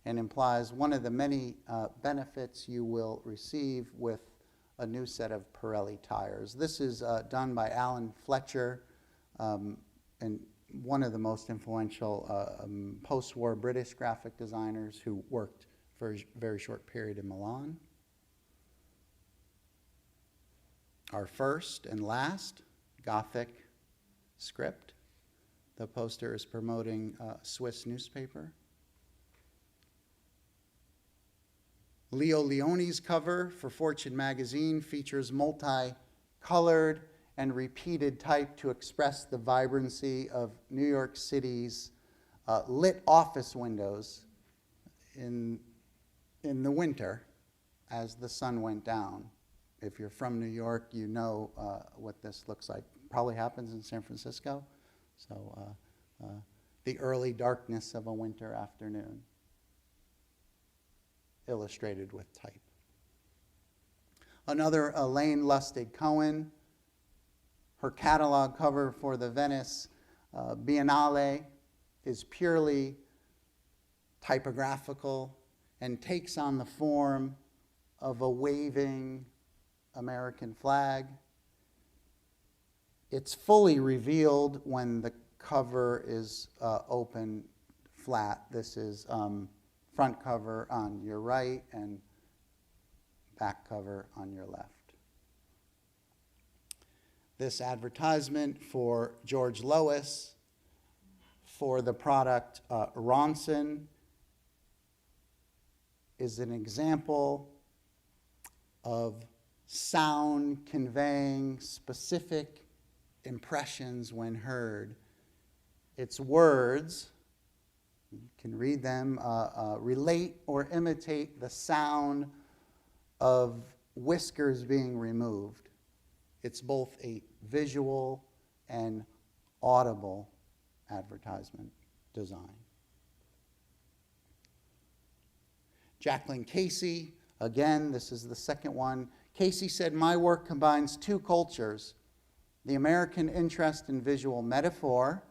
Speaker 1: and implies one of the many benefits you will receive with a new set of Pirelli tires. This is done by Alan Fletcher, and one of the most influential post-war British graphic designers who worked for a very short period in Milan. Our first and last Gothic script. The poster is promoting a Swiss newspaper. Leo Leone's cover for Fortune magazine features multi-colored and repeated type to express the vibrancy of New York City's lit office windows in the winter as the sun went down. If you're from New York, you know what this looks like. Probably happens in San Francisco. So the early darkness of a winter afternoon, illustrated with type. Another Elaine Lustig Cohen, her catalog cover for the Venice Biennale is purely typographical and takes on the form of a waving American flag. It's fully revealed when the cover is open flat. This is front cover on your right and back cover on your left. This advertisement for George Lois for the product Ronson is an example of sound conveying specific impressions when heard. Its words, you can read them, relate or imitate the sound of whiskers being removed. It's both a visual and audible advertisement design. Jacqueline Casey, again, this is the second one. Casey said, "My work combines two cultures, the American interest in visual metaphor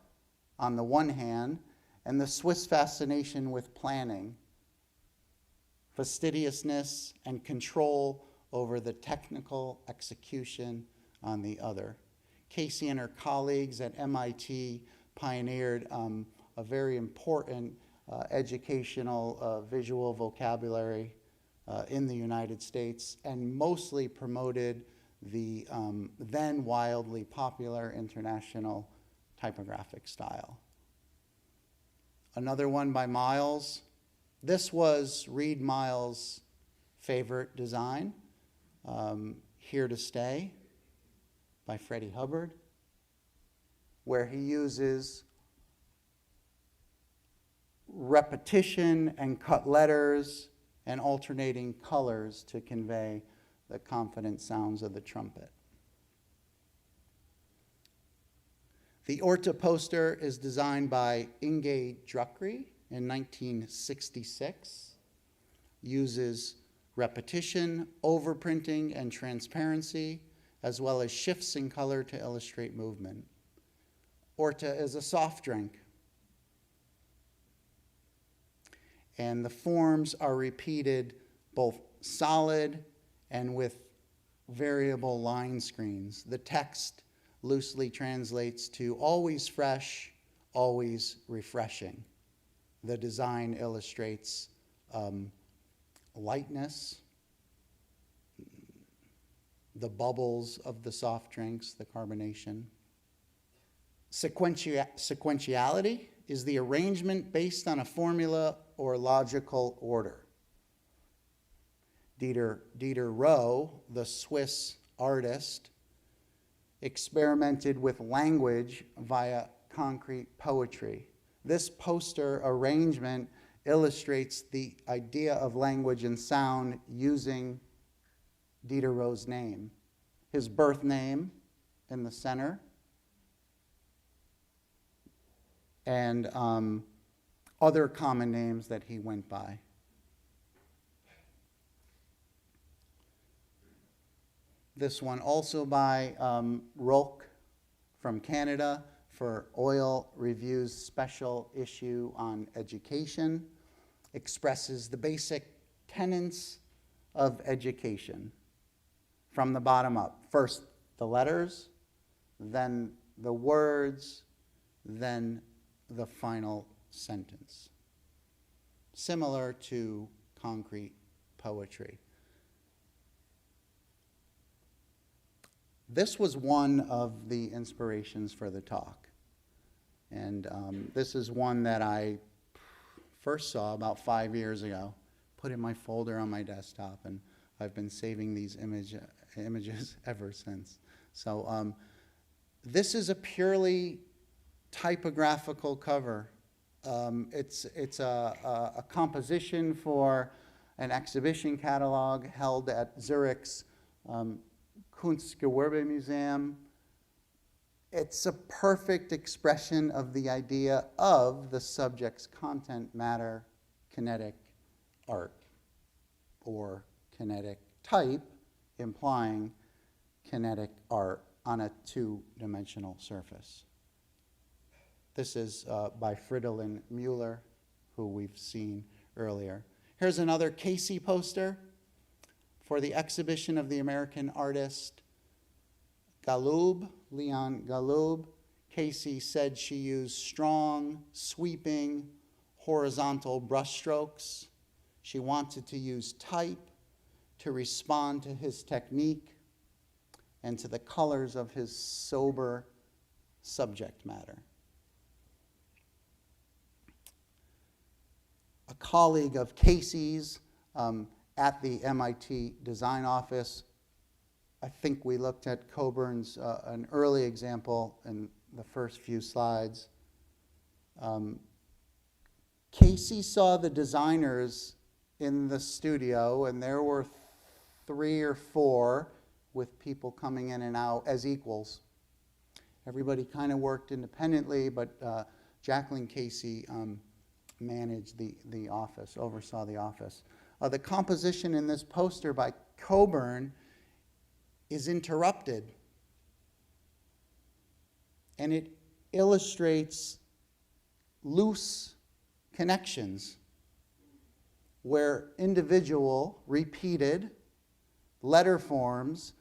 Speaker 1: on the one hand, and the Swiss fascination with planning, fastidiousness, and control over the technical execution on the other." Casey and her colleagues at MIT pioneered a very important educational visual vocabulary in the United States and mostly promoted the then wildly popular international typographic style. Another one by Miles. This was Reed Miles' favorite design, Here to Stay by Freddie Hubbard, where he uses repetition and cut letters and alternating colors to convey the confident sounds of the trumpet. The Orta poster is designed by Inge Druckery, in 1966, uses repetition, overprinting, and transparency, as well as shifts in color to illustrate movement. Orta is a soft drink. And the forms are repeated both solid and with variable line screens. The text loosely translates to always fresh, always refreshing. The design illustrates lightness, the bubbles of the soft drinks, the carbonation. Sequentiality is the arrangement based on a formula or logical order. Diderot, the Swiss artist, experimented with language via concrete poetry. This poster arrangement illustrates the idea of language and sound using Diderot's name, his birth name in the center, and other common names that he went by. This one also by Roque from Canada for Oil Review's special issue on education, expresses the basic tenets of education from the bottom up. First the letters, then the words, then the final sentence. Similar to concrete poetry. This was one of the inspirations for the talk. And this is one that I first saw about 5 years ago, put in my folder on my desktop, and I've been saving these images ever since. So this is a purely typographical cover. It's a composition for an exhibition catalog held at Zurich's Kunstgewerbemuseum. It's a perfect expression of the idea of the subject's content, matter, kinetic art, or kinetic type, implying kinetic art on a two-dimensional surface. This is by Fridolin Mueller, who we've seen earlier. Here's another Casey poster for the exhibition of the American artist Galoob, Leon Galoob. Casey said she used strong, sweeping, horizontal brushstrokes. She wanted to use type to respond to his technique and to the colors of his sober subject matter. A colleague of Casey's at the MIT Design Office, I think we looked at Coburn's, an early example in the first few slides. Casey saw the designers in the studio, and there were 3 or 4 with people coming in and out as equals. Everybody kind of worked independently, but Jacqueline Casey managed the office, oversaw the office. The composition in this poster by Coburn is interrupted, and it illustrates loose connections where individual, repeated letter forms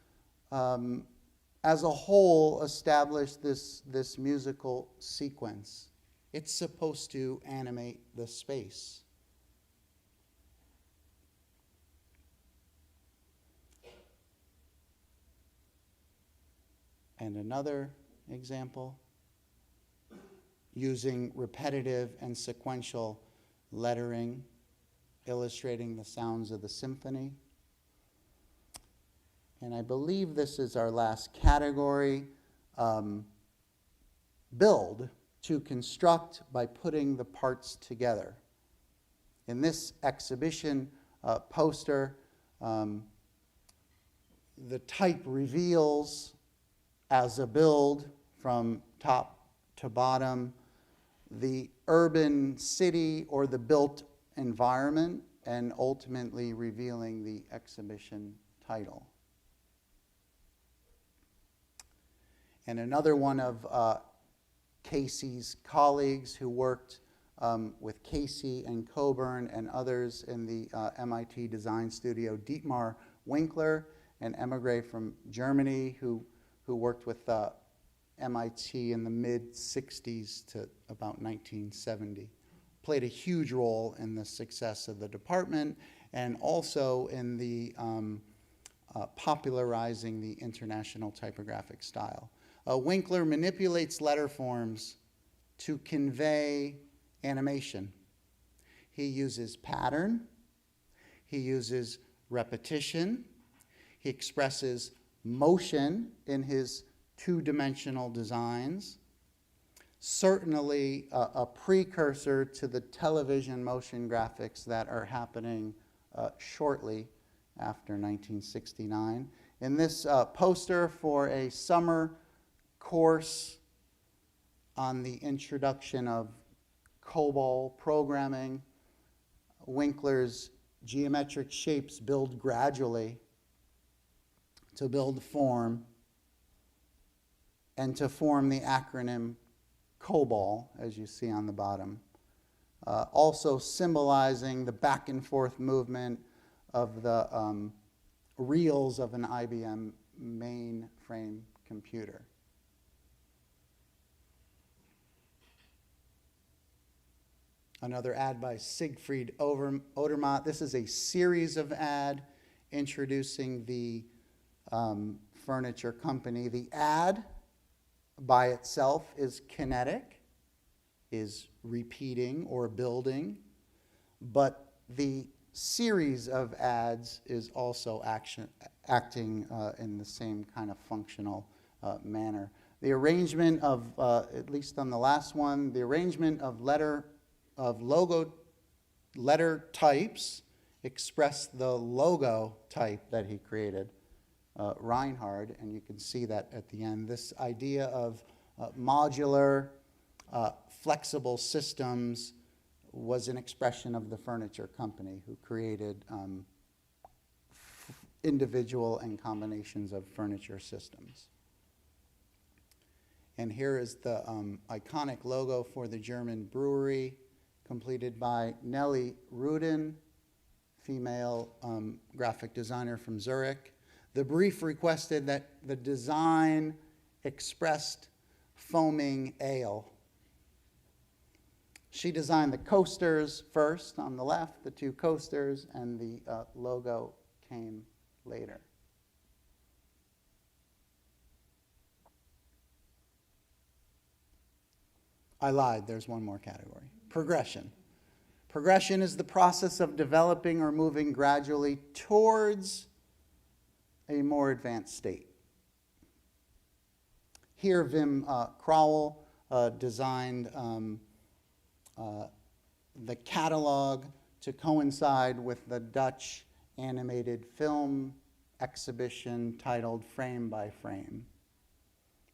Speaker 1: as a whole establish this musical sequence. It's supposed to animate the space. And another example, using repetitive and sequential lettering, illustrating the sounds of the symphony. And I believe this is our last category, build, to construct by putting the parts together. In this exhibition poster, the type reveals as a build from top to bottom the urban city or the built environment, and ultimately revealing the exhibition title. And another one of Casey's colleagues who worked with Casey and Coburn and others in the MIT design studio, Dietmar Winkler, an emigre from Germany who worked with MIT in the mid-60s to about 1970. Played a huge role in the success of the department and also in the popularizing the international typographic style. Winkler manipulates letter forms to convey animation. He uses pattern, he uses repetition, he expresses motion in his two-dimensional designs, certainly a precursor to the television motion graphics that are happening shortly after 1969. In this poster for a summer course on the introduction of COBOL programming, Winkler's geometric shapes build gradually to build form and to form the acronym COBOL, as you see on the bottom, also symbolizing the back and forth movement of the reels of an IBM mainframe computer. Another ad by Siegfried Odermatt. This is a series of ad introducing the furniture company. The ad by itself is kinetic, is repeating or building, but the series of ads is also acting in the same kind of functional manner. The arrangement of, at least on the last one, the arrangement of logo letter types express the logo type that he created, Reinhard, and you can see that at the end. This idea of modular, flexible systems was an expression of the furniture company who created individual and combinations of furniture systems. And here is the iconic logo for the German brewery, completed by Nelly Rudin, female graphic designer from Zurich. The brief requested that the design expressed foaming ale. She designed the coasters first on the left, the two coasters, and the logo came later. I lied, there's one more category. Progression. Progression is the process of developing or moving gradually towards a more advanced state. Here, Wim Krauwel designed the catalog to coincide with the Dutch animated film exhibition titled Frame by Frame.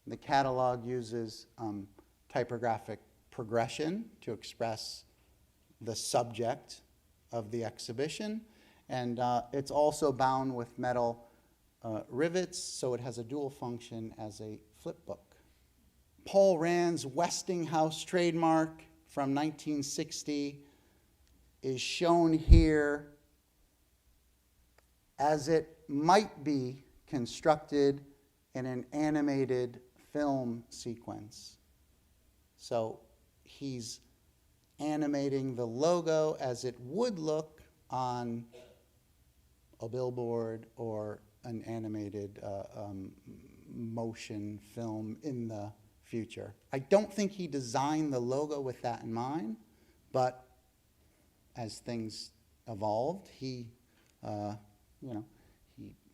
Speaker 1: The catalog uses typographic progression to express the subject of the exhibition, and it's also bound with metal rivets, so it has a dual function as a flip book. Paul Rand's Westinghouse trademark from 1960 is shown here as it might be constructed in an animated film sequence. So he's animating the logo as it would look on a billboard or an animated motion film in the future. I don't think he designed the logo with that in mind, but as things evolved, he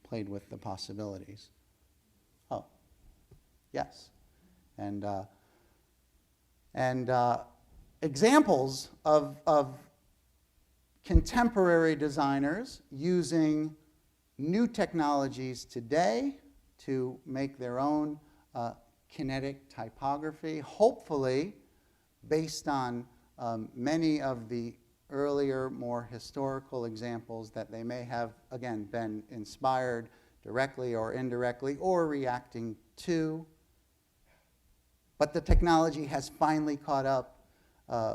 Speaker 1: played with the possibilities. Oh, yes, and examples of contemporary designers using new technologies today to make their own kinetic typography. Hopefully, based on many of the earlier, more historical examples that they may have, again, been inspired directly or indirectly or reacting to. But the technology has finally caught up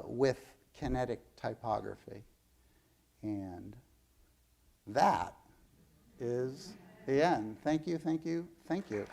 Speaker 1: with kinetic typography. And that is the end. Thank you, thank you, thank you.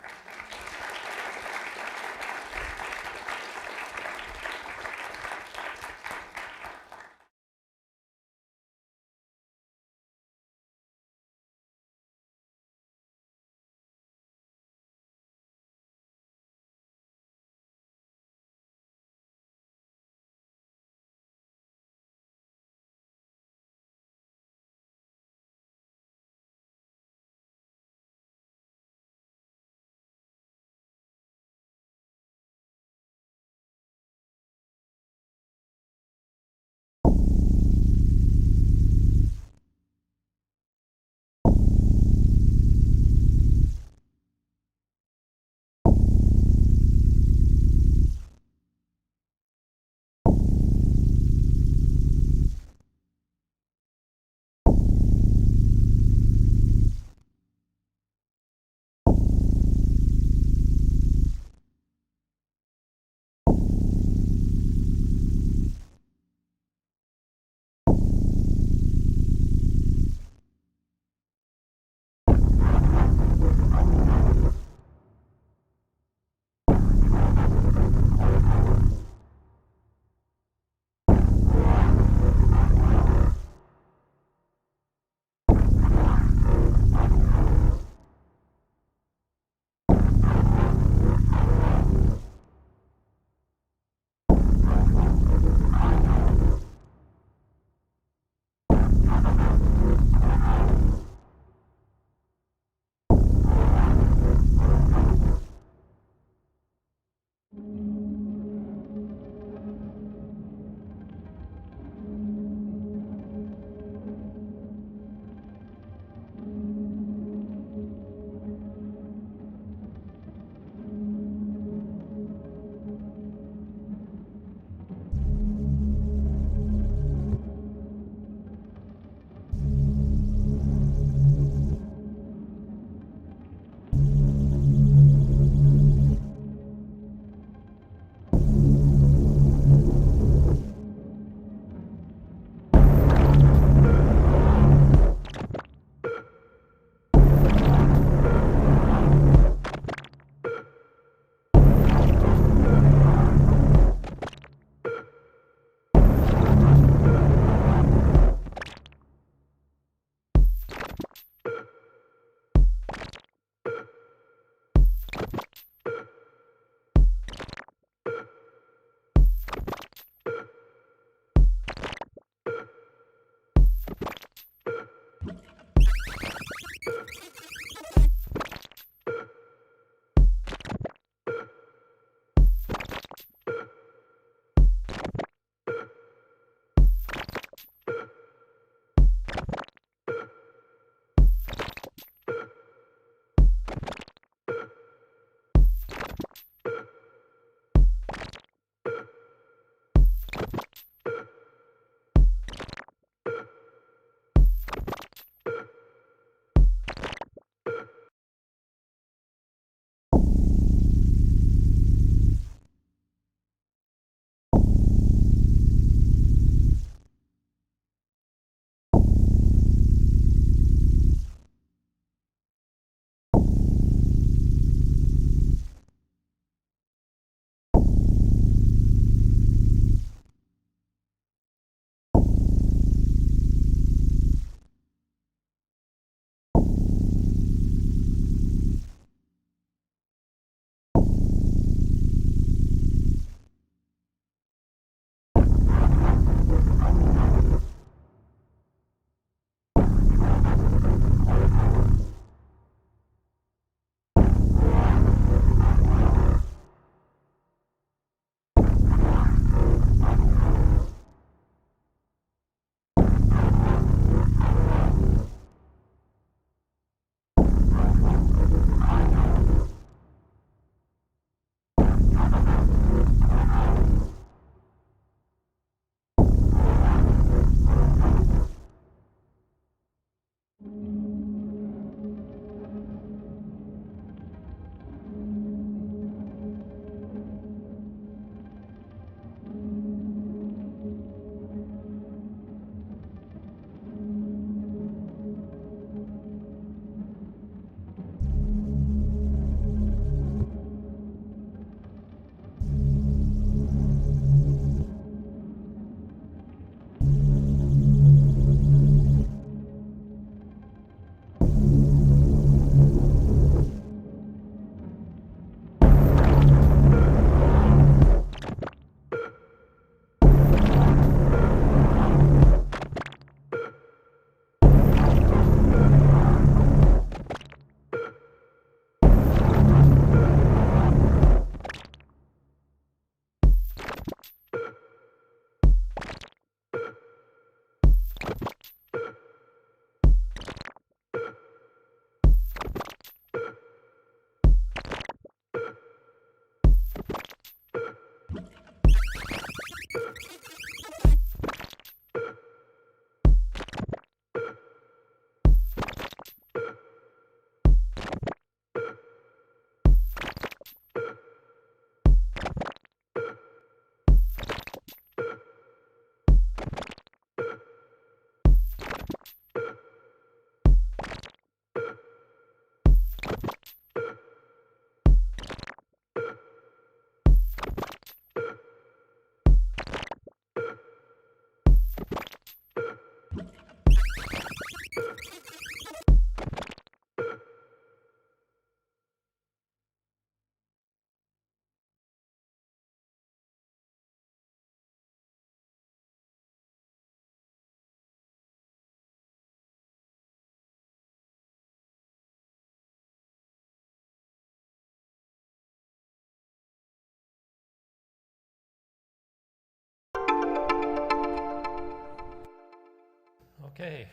Speaker 2: Okay.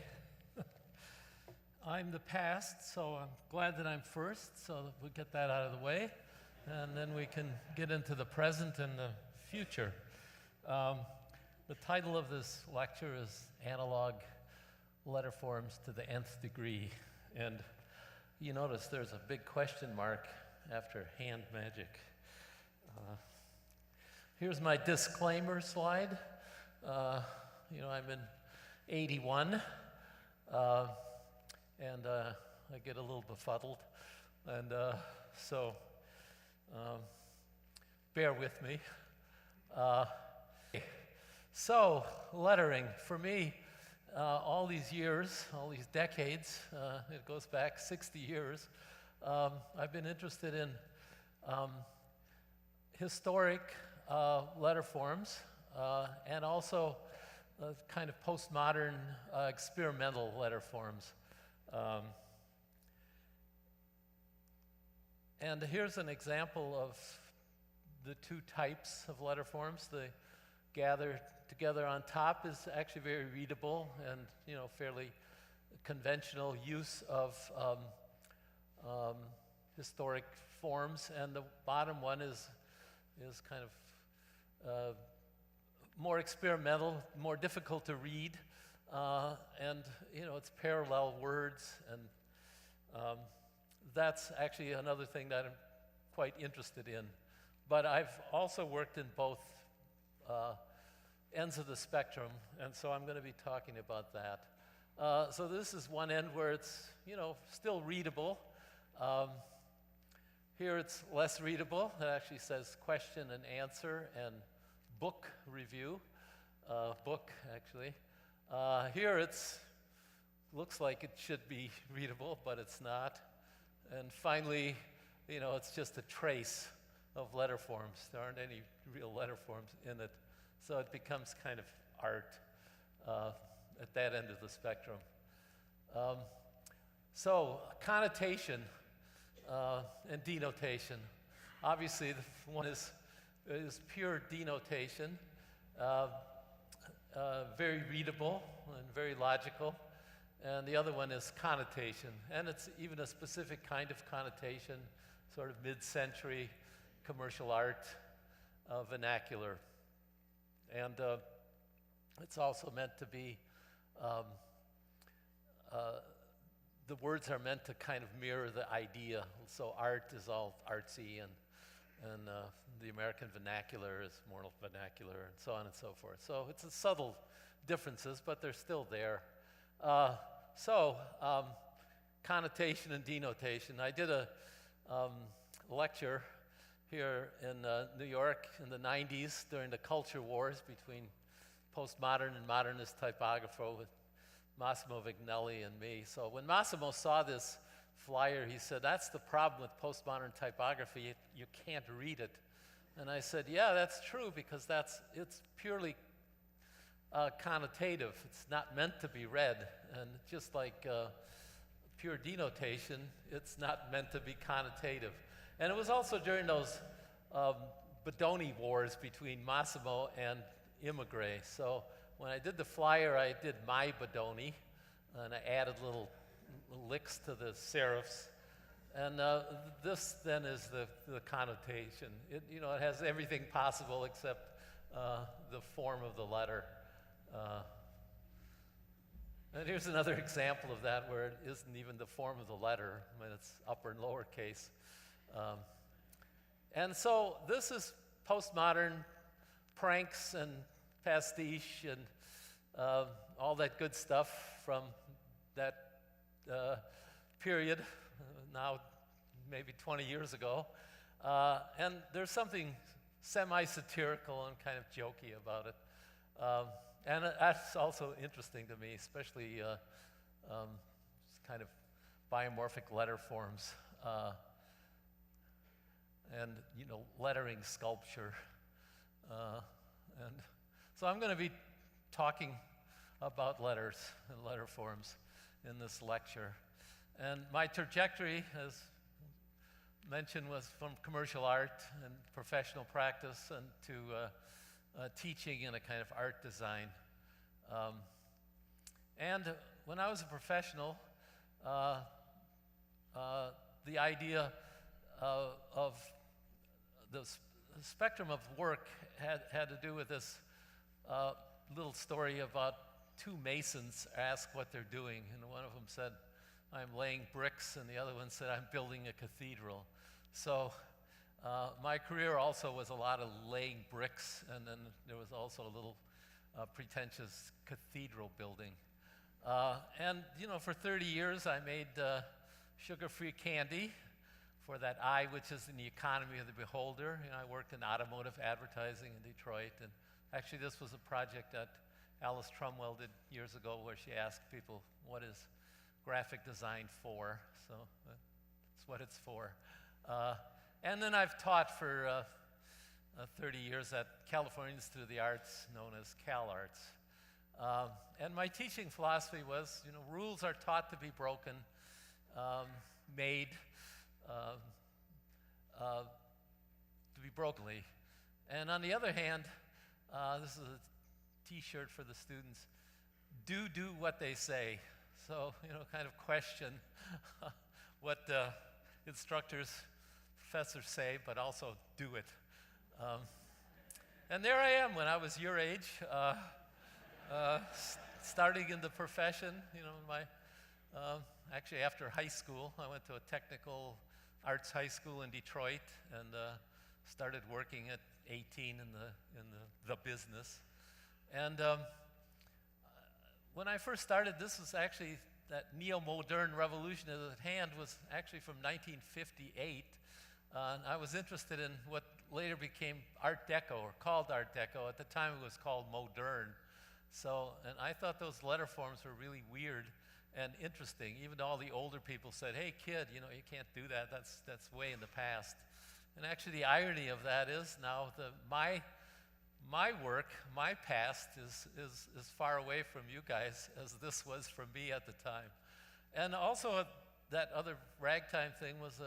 Speaker 2: I'm the past, so I'm glad that I'm first, so that we get that out of the way, and then we can get into the present and the future. The title of this lecture is Analog Letter Forms to the Nth Degree, and you notice there's a big question mark after hand magic. Here's my disclaimer slide. I'm in 81, and I get a little befuddled, and so bear with me. So, lettering, for me, all these years, all these decades, it goes back 60 years, I've been interested in historic letter forms and also kind of postmodern experimental letter forms. And here's an example of the two types of letter forms. The gathered together on top is actually very readable and fairly conventional use of historic forms, and the bottom one is kind of more experimental, more difficult to read, and it's parallel words, and that's actually another thing that I'm quite interested in. But I've also worked in both ends of the spectrum, and so I'm going to be talking about that. So this is one end where it's still readable. Here it's less readable. It actually says question and answer and book review, book actually. Here it's looks like it should be readable, but it's not. And finally, it's just a trace of letter forms. There aren't any real letter forms in it, so it becomes kind of art at that end of the spectrum. So connotation and denotation. Obviously, the one is pure denotation, very readable and very logical, and the other one is connotation, and it's even a specific kind of connotation, sort of mid-century commercial art vernacular, and it's also meant to be the words are meant to kind of mirror the idea. So art is all artsy, and the American vernacular is more vernacular, and so on and so forth. So it's a subtle differences, but they're still there. Connotation and denotation. I did a lecture here in New York in the 90s during the culture wars between postmodern and modernist typographer with Massimo Vignelli and me. So when Massimo saw this flyer, he said, "That's the problem with postmodern typography, you can't read it." And I said, "Yeah, that's true, because it's purely connotative. It's not meant to be read. And just like pure denotation, it's not meant to be connotative." And it was also during those Bodoni wars between Massimo and Immigré. So when I did the flyer, I did my Bodoni, and I added little licks to the serifs. And this then is the connotation. It has everything possible except the form of the letter. And here's another example of that where it isn't even the form of the letter. I mean, it's upper and lower case. And so this is postmodern pranks and pastiche and all that good stuff from that period, now maybe 20 years ago. And there's something semi-satirical and kind of jokey about it. And that's also interesting to me, especially kind of biomorphic letter forms and lettering sculpture. And so I'm going to be talking about letters and letter forms in this lecture. And my trajectory, as mentioned, was from commercial art and professional practice and to teaching in a kind of art design. And when I was a professional, the idea of the spectrum of work had to do with this little story about two masons asked what they're doing, and one of them said, "I'm laying bricks," and the other one said, "I'm building a cathedral." So my career also was a lot of laying bricks, and then there was also a little pretentious cathedral building. And for 30 years I made sugar-free candy for that eye which is in the economy of the beholder. I worked in automotive advertising in Detroit, and actually this was a project that Alice Trumwell did years ago where she asked people, what is graphic design for? So that's what it's for. And then I've taught for 30 years at California Institute of the Arts, known as CalArts. And my teaching philosophy was, rules are taught to be broken, made to be brokenly. And on the other hand, this is a T-shirt for the students, do what they say. So, kind of question what instructors, professors say, but also do it. And there I am when I was your age, starting in the profession. Actually after high school, I went to a technical arts high school in Detroit and started working at 18 in the business. And when I first started, this was actually, that neo-modern revolution at hand was actually from 1958. And I was interested in what later became Art Deco, or called Art Deco. At the time it was called Modern. So, and I thought those letter forms were really weird and interesting. Even all the older people said, "Hey kid, you can't do that, that's way in the past." And actually the irony of that is now my work, my past is far away from you guys as this was from me at the time. And also that other ragtime thing was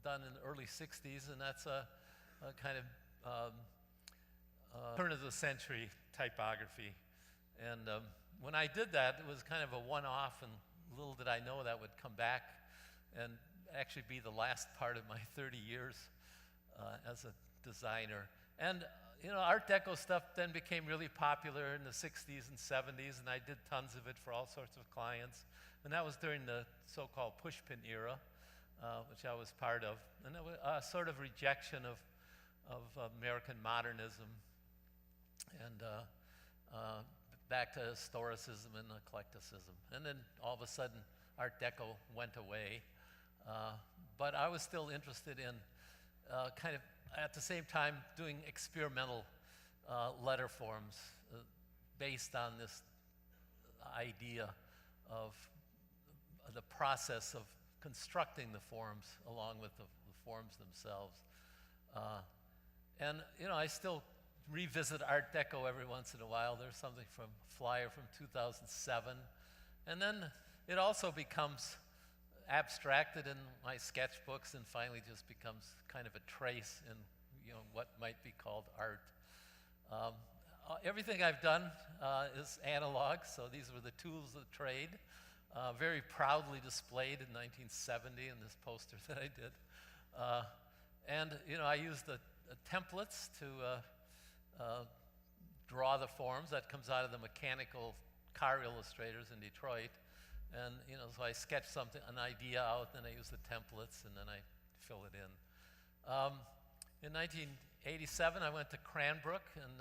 Speaker 2: done in the early 60s, and that's a kind of turn of the century typography. And when I did that, it was kind of a one-off, and little did I know that would come back and actually be the last part of my 30 years as a designer. And Art Deco stuff then became really popular in the 60s and 70s, and I did tons of it for all sorts of clients. And that was during the so-called pushpin era, which I was part of. And it was a sort of rejection of American modernism and back to historicism and eclecticism. And then all of a sudden, Art Deco went away. But I was still interested in kind of, at the same time, doing experimental letter forms based on this idea of the process of constructing the forms along with the forms themselves. And I still revisit Art Deco every once in a while. There's something from flyer from 2007. And then it also becomes abstracted in my sketchbooks and finally just becomes kind of a trace in what might be called art. Everything I've done is analog, so these were the tools of the trade, very proudly displayed in 1970 in this poster that I did. And I used the templates to draw the forms. That comes out of the mechanical car illustrators in Detroit. And so I sketch an idea out, then I use the templates, and then I fill it in. In 1987, I went to Cranbrook and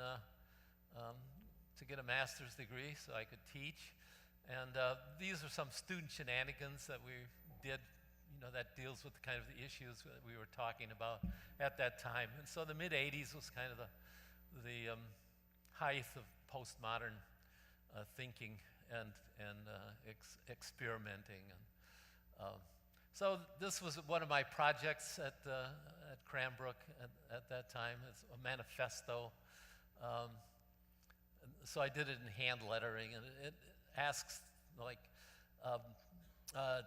Speaker 2: to get a master's degree so I could teach. And these are some student shenanigans that we did, that deals with the kind of the issues that we were talking about at that time. And so the mid-'80s was kind of the height of postmodern thinking and experimenting. And so this was one of my projects at Cranbrook at that time. It's a manifesto. So I did it in hand lettering, and it asks like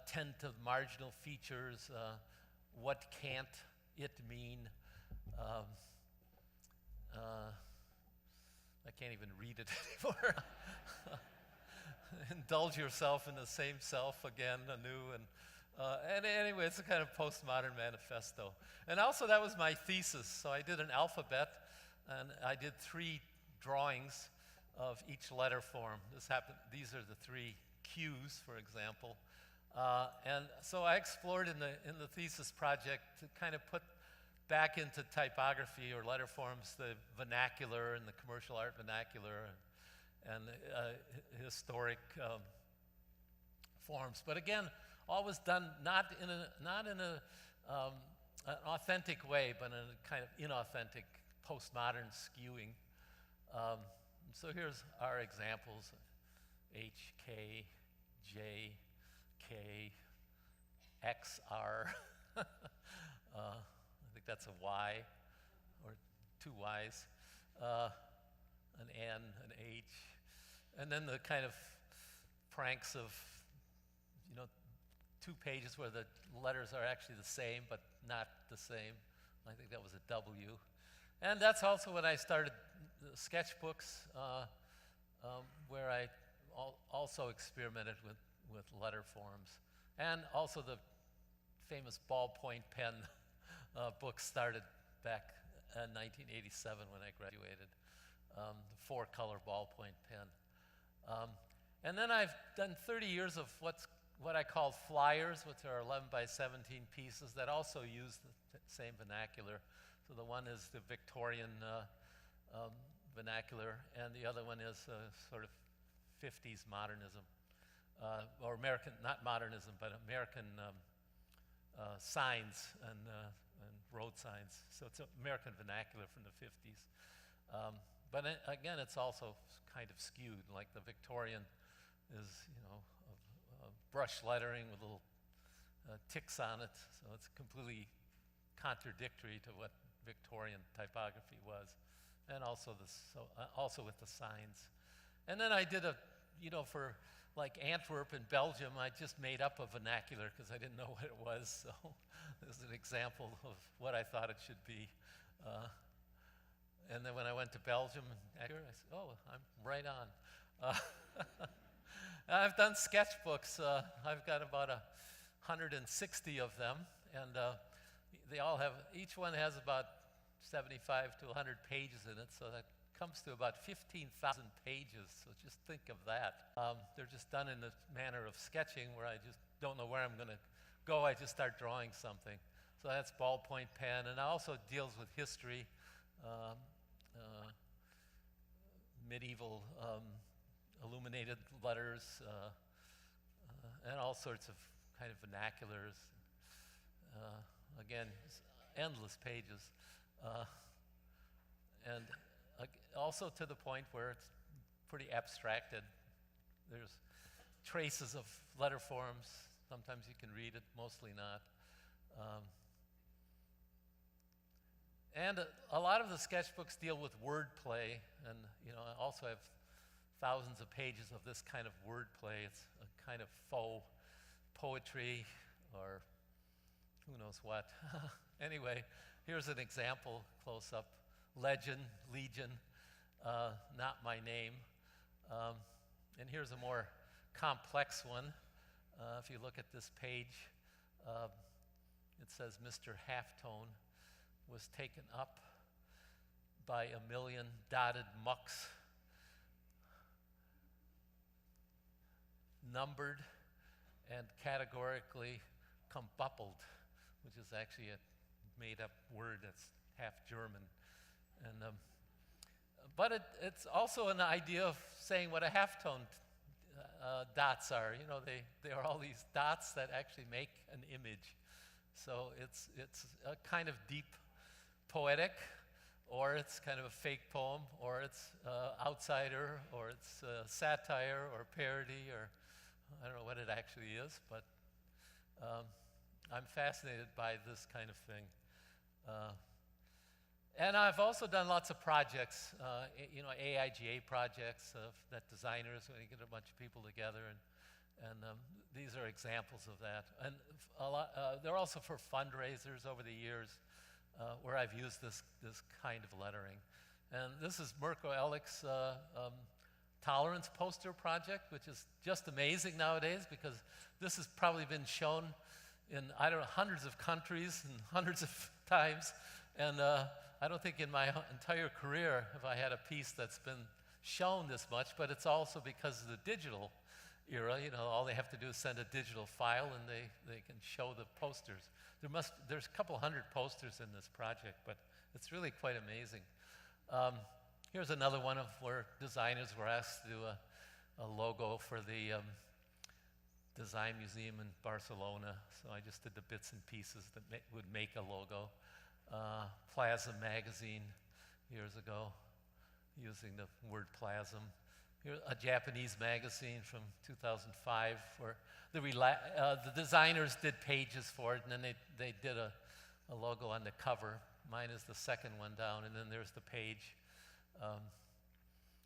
Speaker 2: 10 to marginal features. What can't it mean? I can't even read it anymore. And indulge yourself in the same self again, anew, and anyway, it's a kind of postmodern manifesto. And also that was my thesis, so I did an alphabet, and I did 3 drawings of each letter form. These are the 3 Qs, for example. And so I explored in the thesis project to kind of put back into typography or letter forms the vernacular and the commercial art vernacular and historic forms. But again, always done not in an authentic way, but in a kind of inauthentic, postmodern skewing. So here's our examples: H, K, J, K, X, R. I think that's a Y, or 2 Ys, an N, an H, and then the kind of pranks of, 2 pages where the letters are actually the same, but not the same. I think that was a W. And that's also when I started the sketchbooks, where I also experimented with letter forms. And also the famous ballpoint pen book started back in 1987 when I graduated, the 4-color ballpoint pen. And then I've done 30 years of what I call flyers, which are 11 by 17 pieces that also use the same vernacular. So the one is the Victorian vernacular, and the other one is sort of 50s modernism, or American, not modernism, but American signs and road signs. So it's American vernacular from the 50s. But again, it's also kind of skewed. Like the Victorian is, brush lettering with little ticks on it. So it's completely contradictory to what Victorian typography was, and also also with the signs. And then I did for like Antwerp in Belgium, I just made up a vernacular because I didn't know what it was. So this is an example of what I thought it should be. And then when I went to Belgium, I said, oh, I'm right on. I've done sketchbooks. I've got about 160 of them, and they all have, each one has about 75 to 100 pages in it, so that comes to about 15,000 pages, so just think of that. They're just done in the manner of sketching where I just don't know where I'm going to go, I just start drawing something. So that's ballpoint pen, and it also deals with history, medieval illuminated letters, and all sorts of kind of vernaculars. Again, endless pages. And also to the point where it's pretty abstracted. There's traces of letter forms. Sometimes you can read it, mostly not. And a lot of the sketchbooks deal with wordplay, and I also have thousands of pages of this kind of wordplay. It's a kind of faux poetry, or who knows what. Anyway, here's an example, close up. Legend, Legion, not my name. And here's a more complex one. If you look at this page, it says Mr. Halftone was taken up by a million dotted mucks, numbered and categorically combuckled, which is actually a made-up word that's half German. And but it's also an idea of saying what a halftone dots are. They are all these dots that actually make an image. So it's a kind of deep poetic, or it's kind of a fake poem, or it's outsider, or it's satire or parody, or I don't know what it actually is, but I'm fascinated by this kind of thing. And I've also done lots of projects, AIGA projects that designers, when you get a bunch of people together, and these are examples of that. And they're also for fundraisers over the years, where I've used this kind of lettering. And this is Mirko Elik's tolerance poster project, which is just amazing nowadays because this has probably been shown in, I don't know, hundreds of countries and hundreds of times. And I don't think in my entire career have I had a piece that's been shown this much, but it's also because of the digital era. You know, all they have to do is send a digital file and they can show the posters. There's a couple hundred posters in this project, but it's really quite amazing. Here's another one of where designers were asked to do a logo for the Design Museum in Barcelona. So I just did the bits and pieces that would make a logo. Plasm magazine years ago, using the word plasm. Here's a Japanese magazine from 2005 where the designers did pages for it, and then they did a logo on the cover. Mine is the second one down, and then there's the page.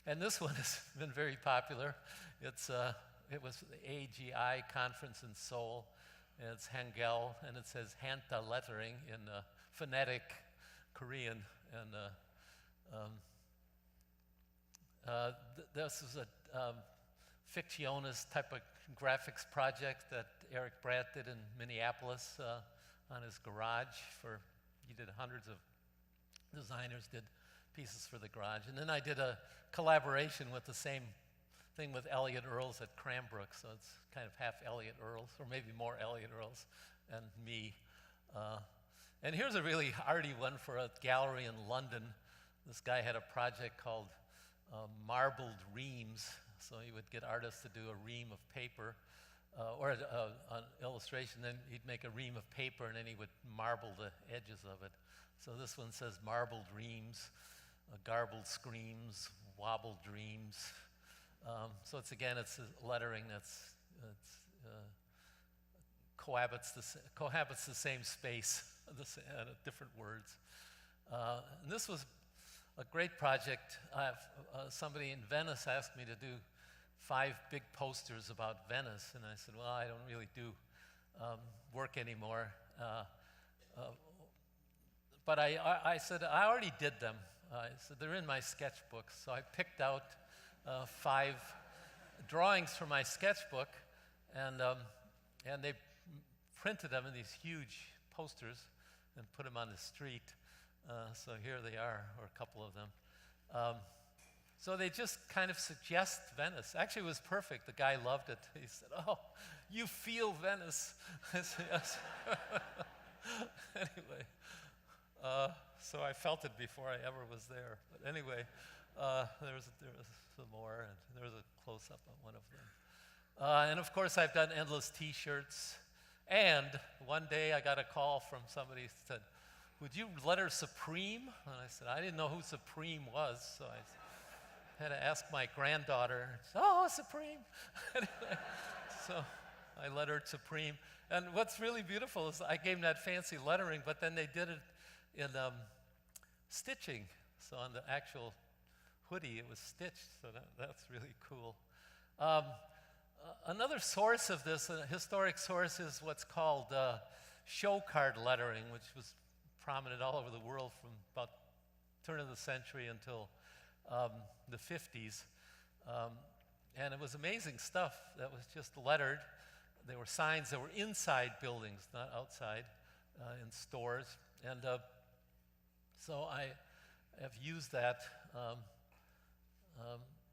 Speaker 2: And this one has been very popular. It was the AGI conference in Seoul, and it's Hangul, and it says Hanta lettering in phonetic Korean. And this is a fictionist type of graphics project that Eric Bratt did in Minneapolis on his garage. He did hundreds of designers did pieces for the garage. And then I did a collaboration with the same thing with Elliot Earls at Cranbrook, so it's kind of half Elliot Earls, or maybe more Elliot Earls, and me. And here's a really arty one for a gallery in London. This guy had a project called Marbled Reams, so he would get artists to do a ream of paper, or an illustration, then he'd make a ream of paper and then he would marble the edges of it. So this one says Marbled Reams, Garbled Screams, Wobbled Dreams. So it's lettering that's cohabits the same space, different words. And this was a great project. Somebody in Venice asked me to do 5 big posters about Venice, and I said, well, I don't really do work anymore. But I said, I already did them. I said, they're in my sketchbook. So I picked out 5 drawings from my sketchbook, and they printed them in these huge posters and put them on the street. So here they are, or a couple of them. So they just kind of suggest Venice. Actually, it was perfect. The guy loved it. He said, oh, you feel Venice. I said, yes. Anyway, so I felt it before I ever was there. But anyway, there was some more, and there was a close-up on one of them. And of course, I've done endless T-shirts. And one day I got a call from somebody who said, would you letter Supreme? And I said, I didn't know who Supreme was, so I had to ask my granddaughter. Oh, Supreme. Anyway, so I lettered Supreme. And what's really beautiful is I gave them that fancy lettering, but then they did it in stitching. So on the actual hoodie, it was stitched, so that's really cool. Another source of this, a historic source, is what's called show card lettering, which was prominent all over the world from about turn of the century until the 50s. And it was amazing stuff that was just lettered. There were signs that were inside buildings, not outside, in stores. And so I have used that.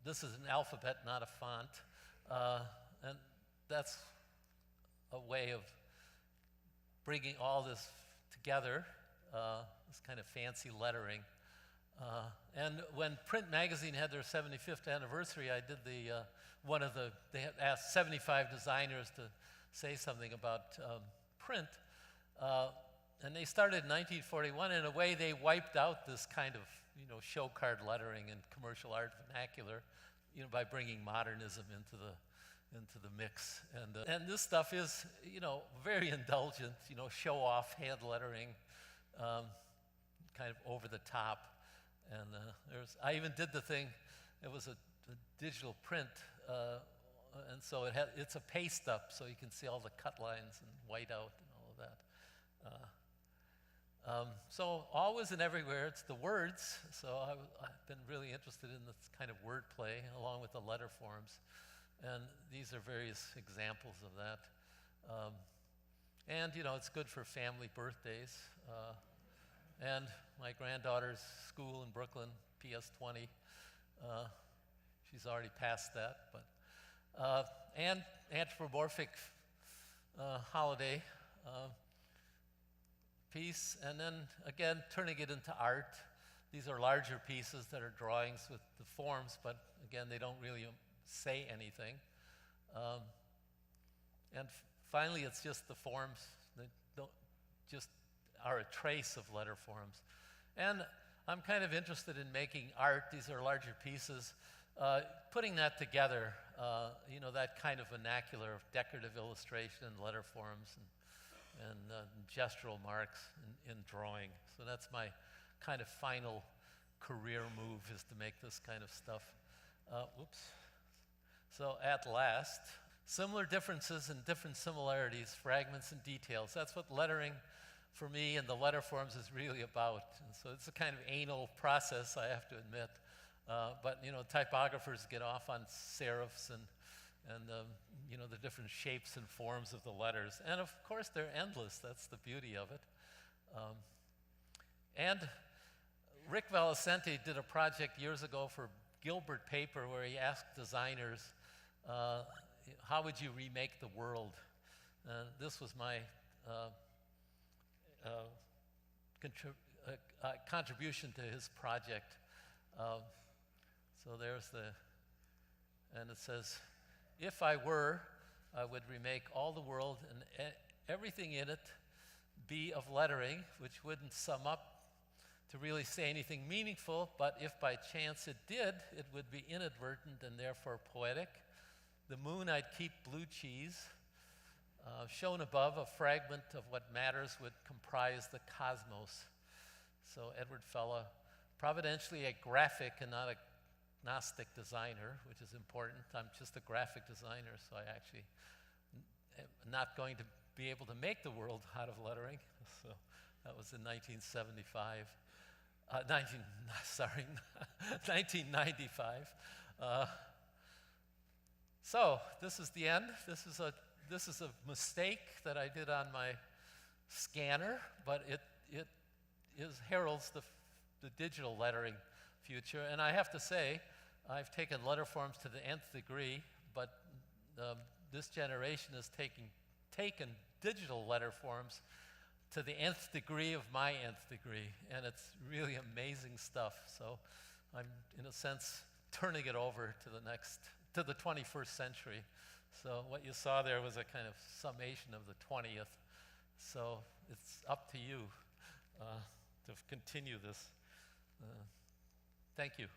Speaker 2: This is an alphabet, not a font. And that's a way of bringing all this together, this kind of fancy lettering. And when Print Magazine had their 75th anniversary, I did they had asked 75 designers to say something about print. And they started in 1941. In a way, they wiped out this kind of, show card lettering and commercial art vernacular, by bringing modernism into the mix. And this stuff is, very indulgent, show off hand lettering, kind of over the top. And I even did the thing, it was a digital print, and so it's a paste up, so you can see all the cut lines and white out and all of So always and everywhere, it's the words. So I've been really interested in this kind of wordplay along with the letter forms. And these are various examples of that. And, you know, it's good for family birthdays. And my granddaughter's school in Brooklyn, PS 20, she's already passed that. But and anthropomorphic holiday piece, and then again turning it into art. These are larger pieces that are drawings with the forms, but again they don't really say anything. And finally, it's just the forms that don't just are a trace of letter forms. And I'm kind of interested in making art. These are larger pieces. Putting that together, you know, that kind of vernacular of decorative illustration and letter forms and gestural marks in drawing. So that's my kind of final career move, is to make this kind of stuff. Whoops. So at last, similar differences and different similarities, fragments and details. That's what lettering for me and the letter forms is really about. And so it's a kind of anal process, I have to admit. But, you know, typographers get off on serifs and you know, the different shapes and forms of the letters. And of course, they're endless. That's the beauty of it. And Rick Valicente did a project years ago for Gilbert Paper where he asked designers, how would you remake the world? This was my contribution to his project. So there's and it says, if I were, I would remake all the world and everything in it be of lettering, which wouldn't sum up to really say anything meaningful, but if by chance it did, it would be inadvertent and therefore poetic. The moon I'd keep blue cheese. Shown above, a fragment of what matters would comprise the cosmos. So Edward Fella, providentially a graphic and not a Gnostic designer, which is important. I'm just a graphic designer, so I actually am not going to be able to make the world out of lettering. So that was in 1975. 1995. So this is the end. This is a mistake that I did on my scanner, but it heralds the digital lettering future. And I have to say, I've taken letter forms to the nth degree, but this generation has taken digital letter forms to the nth degree of my nth degree, and it's really amazing stuff. So I'm, in a sense, turning it over to the 21st century. So what you saw there was a kind of summation of the 20th. So it's up to you to continue this. Thank you.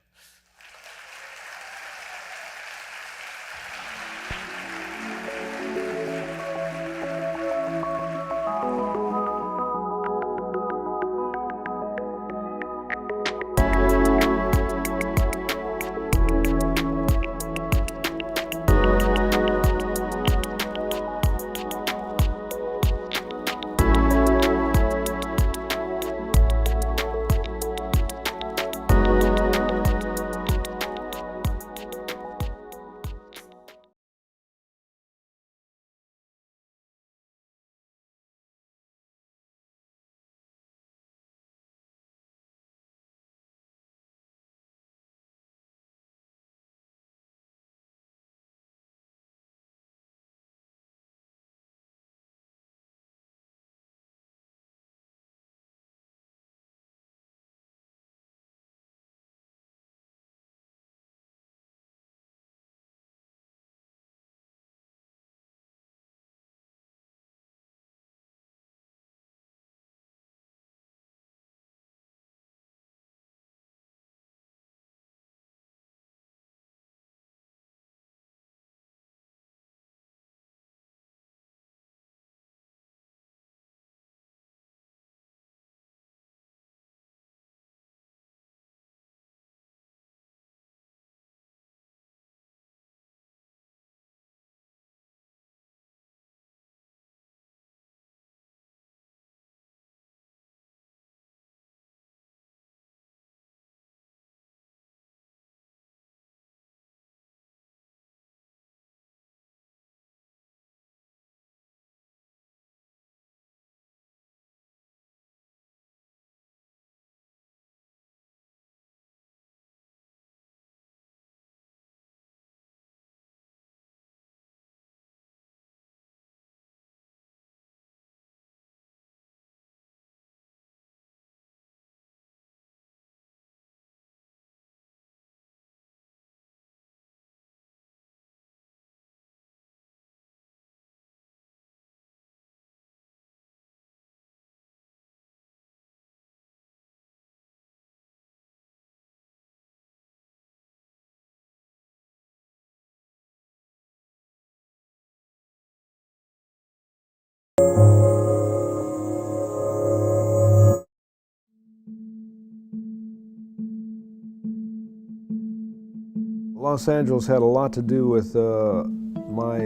Speaker 3: Los Angeles had a lot to do with my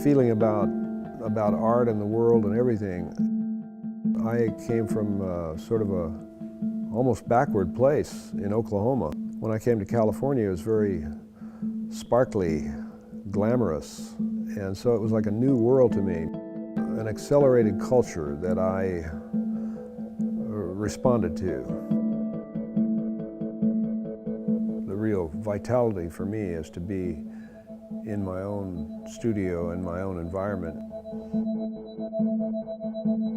Speaker 3: feeling about art and the world and everything. I came from sort of a almost backward place in Oklahoma. When I came to California, it was very sparkly, glamorous, and so it was like a new world to me, an accelerated culture that I responded to. The real vitality for me is to be in my own studio and my own environment.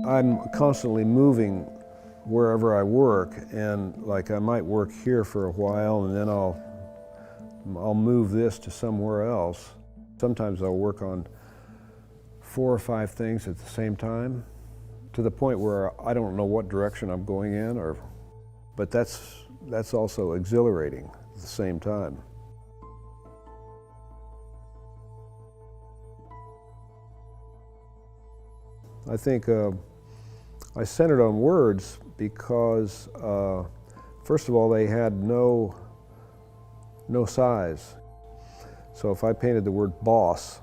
Speaker 3: I'm constantly moving wherever I work, and like I might work here for a while and then I'll move this to somewhere else. Sometimes I'll work on 4 or 5 things at the same time, to the point where I don't know what direction I'm going in, but that's also exhilarating at the same time. I think I centered on words because, first of all, they had no size. So if I painted the word boss,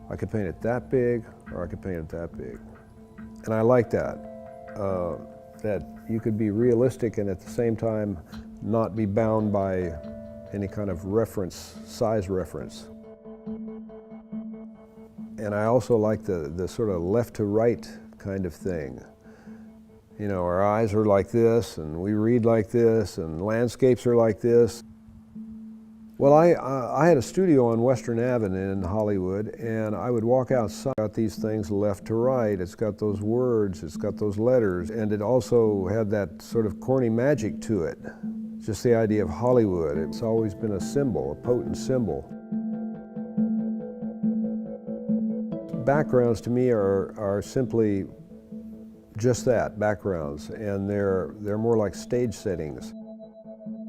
Speaker 3: I could paint it that big or I could paint it that big. And I like that, that you could be realistic and at the same time not be bound by any kind of reference, size reference. And I also like the sort of left to right kind of thing. You know, our eyes are like this, and we read like this, and landscapes are like this. Well, I had a studio on Western Avenue in Hollywood, and I would walk outside, got these things left to right. It's got those words, it's got those letters, and it also had that sort of corny magic to it. Just the idea of Hollywood. It's always been a symbol, a potent symbol. Backgrounds to me are simply just that, backgrounds, and they're more like stage settings.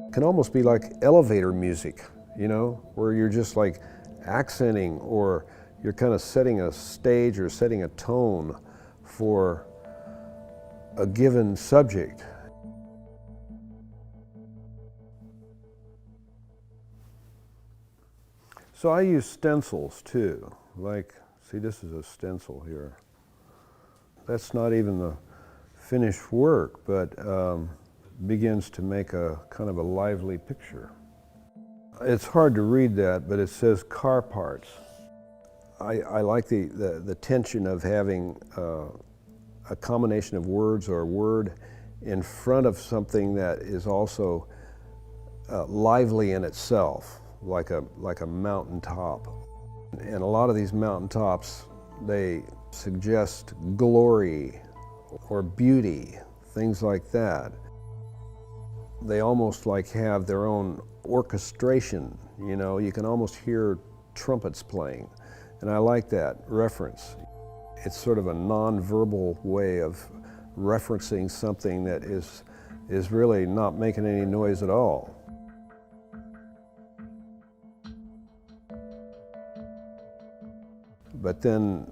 Speaker 3: It can almost be like elevator music, you know, where you're just like accenting, or you're kind of setting a stage or setting a tone for a given subject. So I use stencils too, like, see, this is a stencil here. That's not even the finished work, but begins to make a kind of a lively picture. It's hard to read that, but it says car parts. I like the tension of having a combination of words or a word in front of something that is also lively in itself, like a mountaintop. And a lot of these mountaintops, they suggest glory or beauty, things like that. They almost like have their own orchestration, you know, you can almost hear trumpets playing. And I like that reference. It's sort of a non-verbal way of referencing something that is really not making any noise at all. But then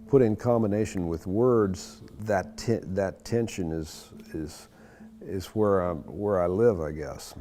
Speaker 3: put in combination with words, that tension is where I live, I guess.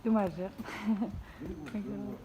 Speaker 4: Imagine. Thank you.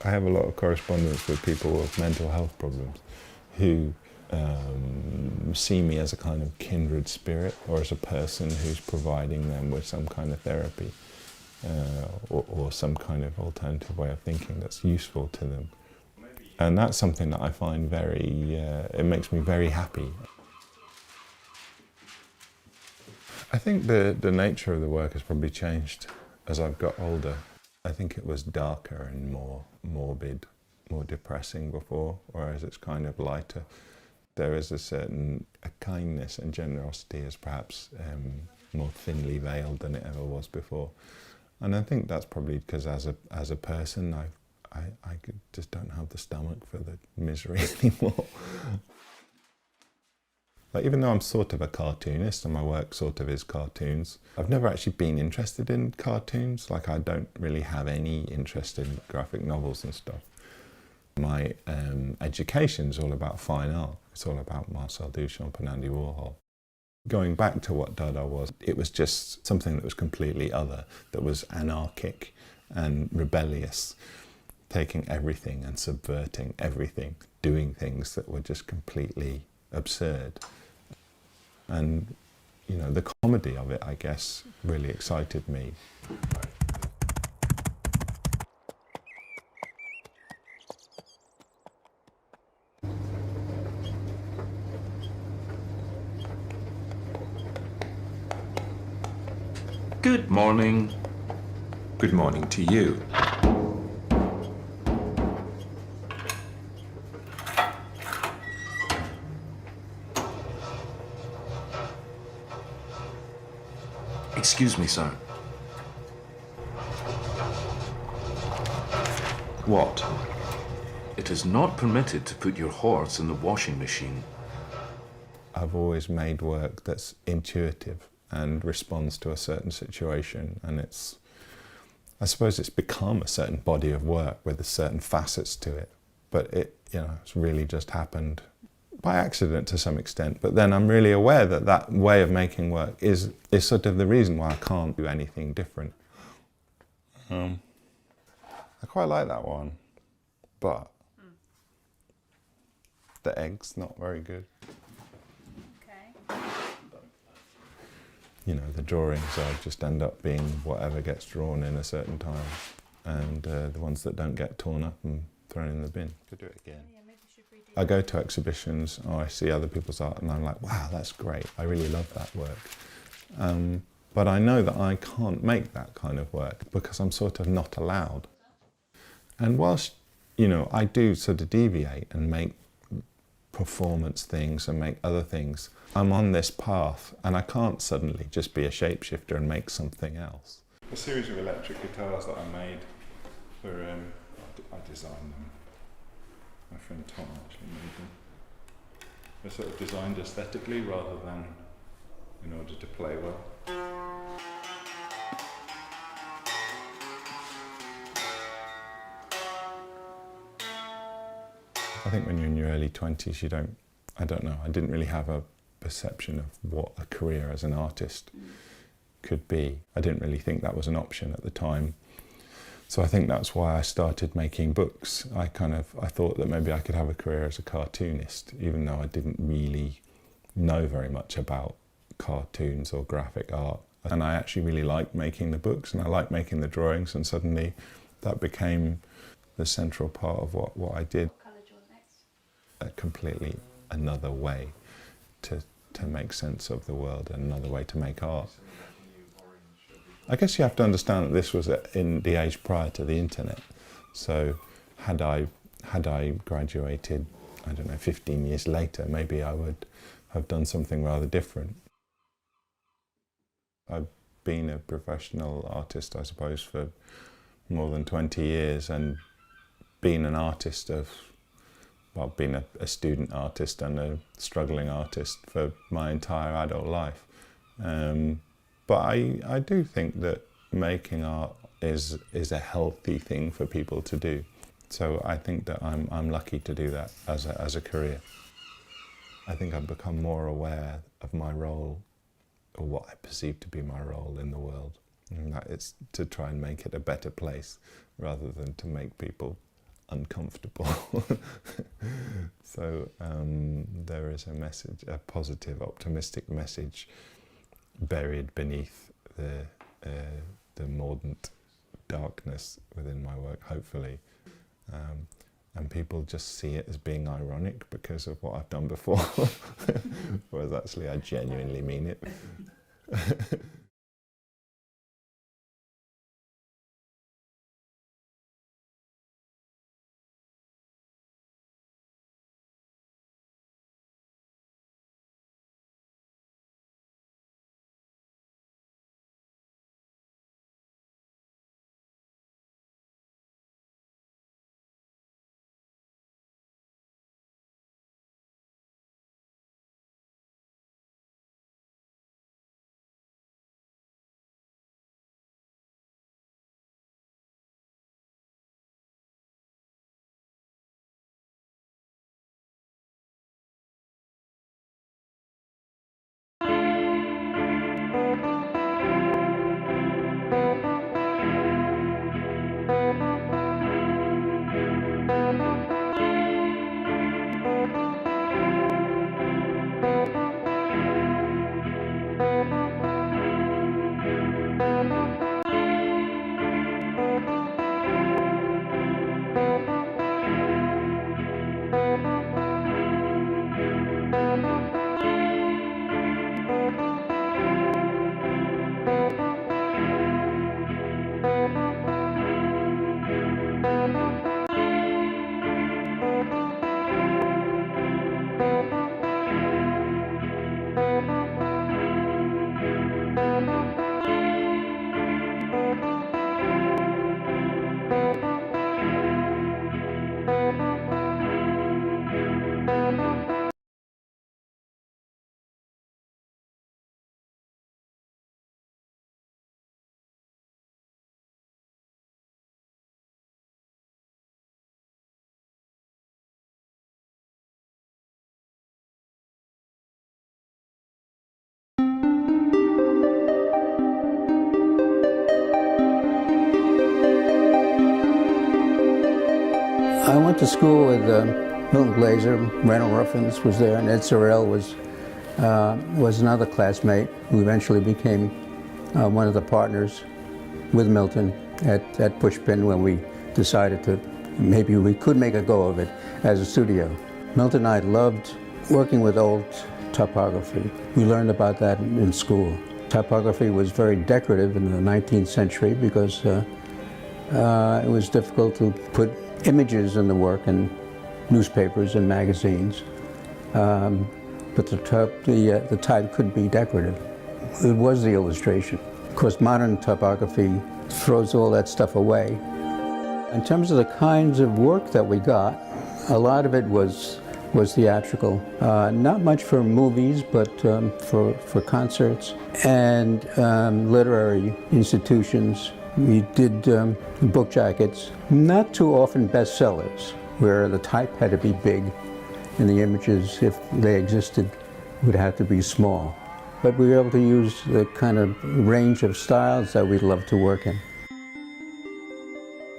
Speaker 5: I have a lot of correspondence with people with mental health problems who see me as a kind of kindred spirit, or as a person who's providing them with some kind of therapy or some kind of alternative way of thinking that's useful to them. And that's something that I find it makes me very happy. I think the nature of the work has probably changed as I've got older. I think it was darker and more morbid, more depressing before, whereas it's kind of lighter. There is a kindness and generosity is perhaps more thinly veiled than it ever was before. And I think that's probably because as a person, I just don't have the stomach for the misery anymore. Like, even though I'm sort of a cartoonist and my work sort of is cartoons, I've never actually been interested in cartoons. Like, I don't really have any interest in graphic novels and stuff. My education's all about fine art. It's all about Marcel Duchamp and Andy Warhol. Going back to what Dada was, it was just something that was completely other, that was anarchic and rebellious, taking everything and subverting everything, doing things that were just completely absurd. And, you know, the comedy of it, I guess, really excited me.
Speaker 6: Good morning. Good morning to you. Excuse me, sir. What? It is not permitted to put your horse in the washing machine.
Speaker 5: I've always made work that's intuitive and responds to a certain situation, and I suppose it's become a certain body of work with certain facets to it, but it's really just happened by accident to some extent. But then I'm really aware that that way of making work is sort of the reason why I can't do anything different. I quite like that one, but the egg's not very good.
Speaker 4: Okay.
Speaker 5: You know, the drawings just end up being whatever gets drawn in a certain time, and the ones that don't get torn up and thrown in the bin. Could do it again.
Speaker 4: Yeah, maybe you should redo
Speaker 5: I go to exhibitions, or I see other people's art, and I'm like, wow, that's great. I really love that work. But I know that I can't make that kind of work because I'm sort of not allowed. And whilst, I do sort of deviate and make performance things and make other things, I'm on this path, and I can't suddenly just be a shapeshifter and make something else. A series of electric guitars that I made I designed them. My friend Tom actually made them. They're sort of designed aesthetically rather than in order to play well. I think when you're in your early 20s, I didn't really have a perception of what a career as an artist could be. I didn't really think that was an option at the time. So I think that's why I started making books. I thought that maybe I could have a career as a cartoonist, even though I didn't really know very much about cartoons or graphic art. And I actually really liked making the books, and I liked making the drawings, and suddenly that became the central part of what I did.
Speaker 4: What colour do you want next?
Speaker 5: A completely another way to make sense of the world, and another way to make art. I guess you have to understand that this was in the age prior to the internet. So had I graduated, 15 years later, maybe I would have done something rather different. I've been a professional artist, I suppose, for more than 20 years, and been an artist been a student artist and a struggling artist for my entire adult life. But I do think that making art is a healthy thing for people to do. So I think that I'm lucky to do that as a career. I think I've become more aware of my role, or what I perceive to be my role in the world. And that it's to try and make it a better place, rather than to make people uncomfortable. So there is a message, a positive, optimistic message buried beneath the mordant darkness within my work, hopefully. And people just see it as being ironic because of what I've done before, whereas actually I genuinely mean it.
Speaker 7: I went to school with Milton Glaser, Randall Ruffins was there, and Ed Sorrell was another classmate who eventually became one of the partners with Milton at Pushpin when we decided to maybe we could make a go of it as a studio. Milton and I loved working with old typography. We learned about that in school. Typography was very decorative in the 19th century because it was difficult to put images in the work in newspapers and magazines, but the type could be decorative. It was the illustration. Of course, modern typography throws all that stuff away. In terms of the kinds of work that we got, a lot of it was theatrical. Not much for movies, but for concerts and literary institutions. We did book jackets, not too often bestsellers, where the type had to be big and the images, if they existed, would have to be small. But we were able to use the kind of range of styles that we love to work in.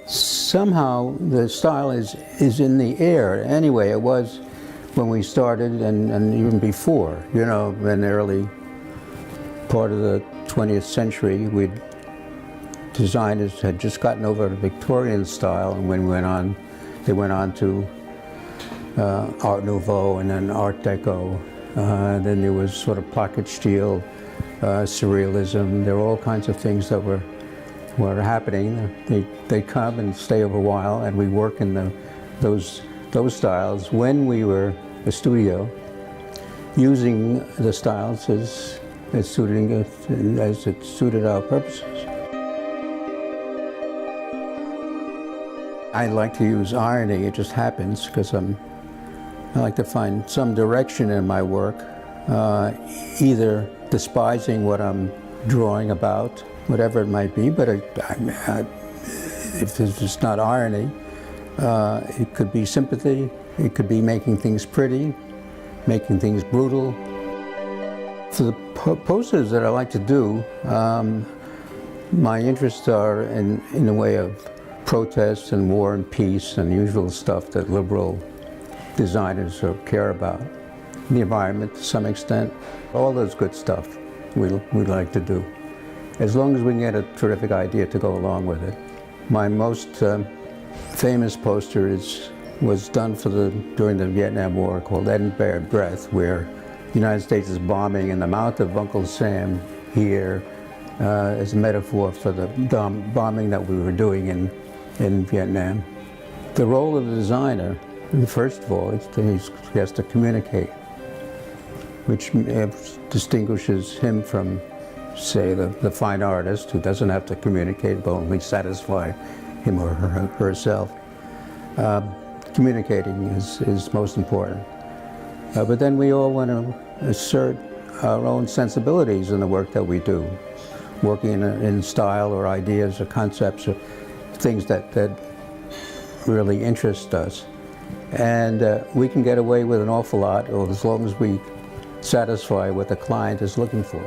Speaker 7: Somehow the style is in the air. Anyway, it was when we started and even before, you know, in the early part of the 20th century, designers had just gotten over the Victorian style, and when they went on to Art Nouveau and then Art Deco. Then there was sort of pocket steel, surrealism. There were all kinds of things that were happening. They come and stay over a while, and we work in those styles when we were a studio, using the styles as it suited our purposes. I like to use irony. It just happens because I like to find some direction in my work, either despising what I'm drawing about, whatever it might be, but if it's not irony, it could be sympathy, it could be making things pretty, making things brutal. For the posters that I like to do, my interests are in the way of protests and war and peace and usual stuff that liberal designers care about. The environment to some extent, all those good stuff we like to do, as long as we can get a terrific idea to go along with it. My most famous poster was done during the Vietnam War, called Ed and Bared Breath, where the United States is bombing, and the mouth of Uncle Sam here is a metaphor for the bombing that we were doing in Vietnam. The role of the designer, first of all, he has to communicate, which distinguishes him from, say, the fine artist, who doesn't have to communicate but only satisfy him or herself. Communicating is most important. But then we all want to assert our own sensibilities in the work that we do, working in style or ideas or concepts or things that really interest us. And we can get away with an awful lot as long as we satisfy what the client is looking for.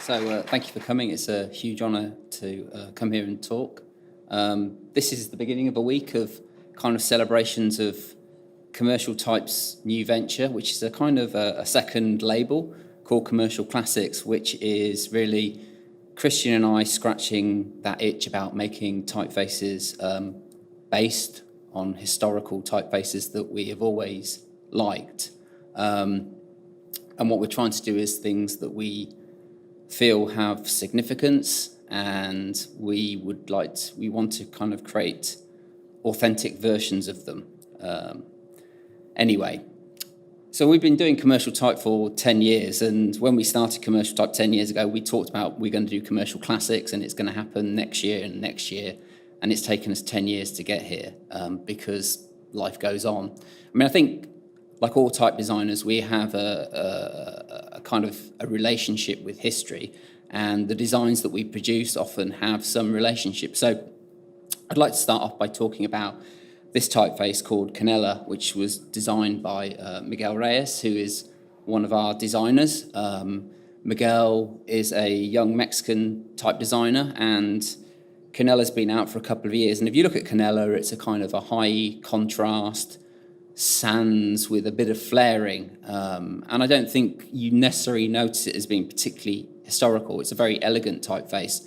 Speaker 8: So thank you for coming. It's a huge honour to come here and talk. This is the beginning of a week of kind of celebrations of Commercial Type's new venture, which is a kind of a second label called Commercial Classics, which is really Christian and I scratching that itch about making typefaces based on historical typefaces that we have always liked. And what we're trying to do is things that we feel have significance, and we want to kind of create authentic versions of them. Anyway, So we've been doing commercial type for 10 years, and when we started commercial type 10 years ago, we talked about we're going to do commercial classics and it's going to happen next year and next year, and it's taken us 10 years to get here because life goes on. I mean, I think like all type designers, we have a kind of a relationship with history, and the designs that we produce often have some relationship. So I'd like to start off by talking about this typeface called Canela, which was designed by Miguel Reyes, who is one of our designers. Miguel is a young Mexican type designer, and Canela's been out for a couple of years. And if you look at Canela, it's a kind of a high contrast, sands with a bit of flaring. And I don't think you necessarily notice it as being particularly historical. It's a very elegant typeface.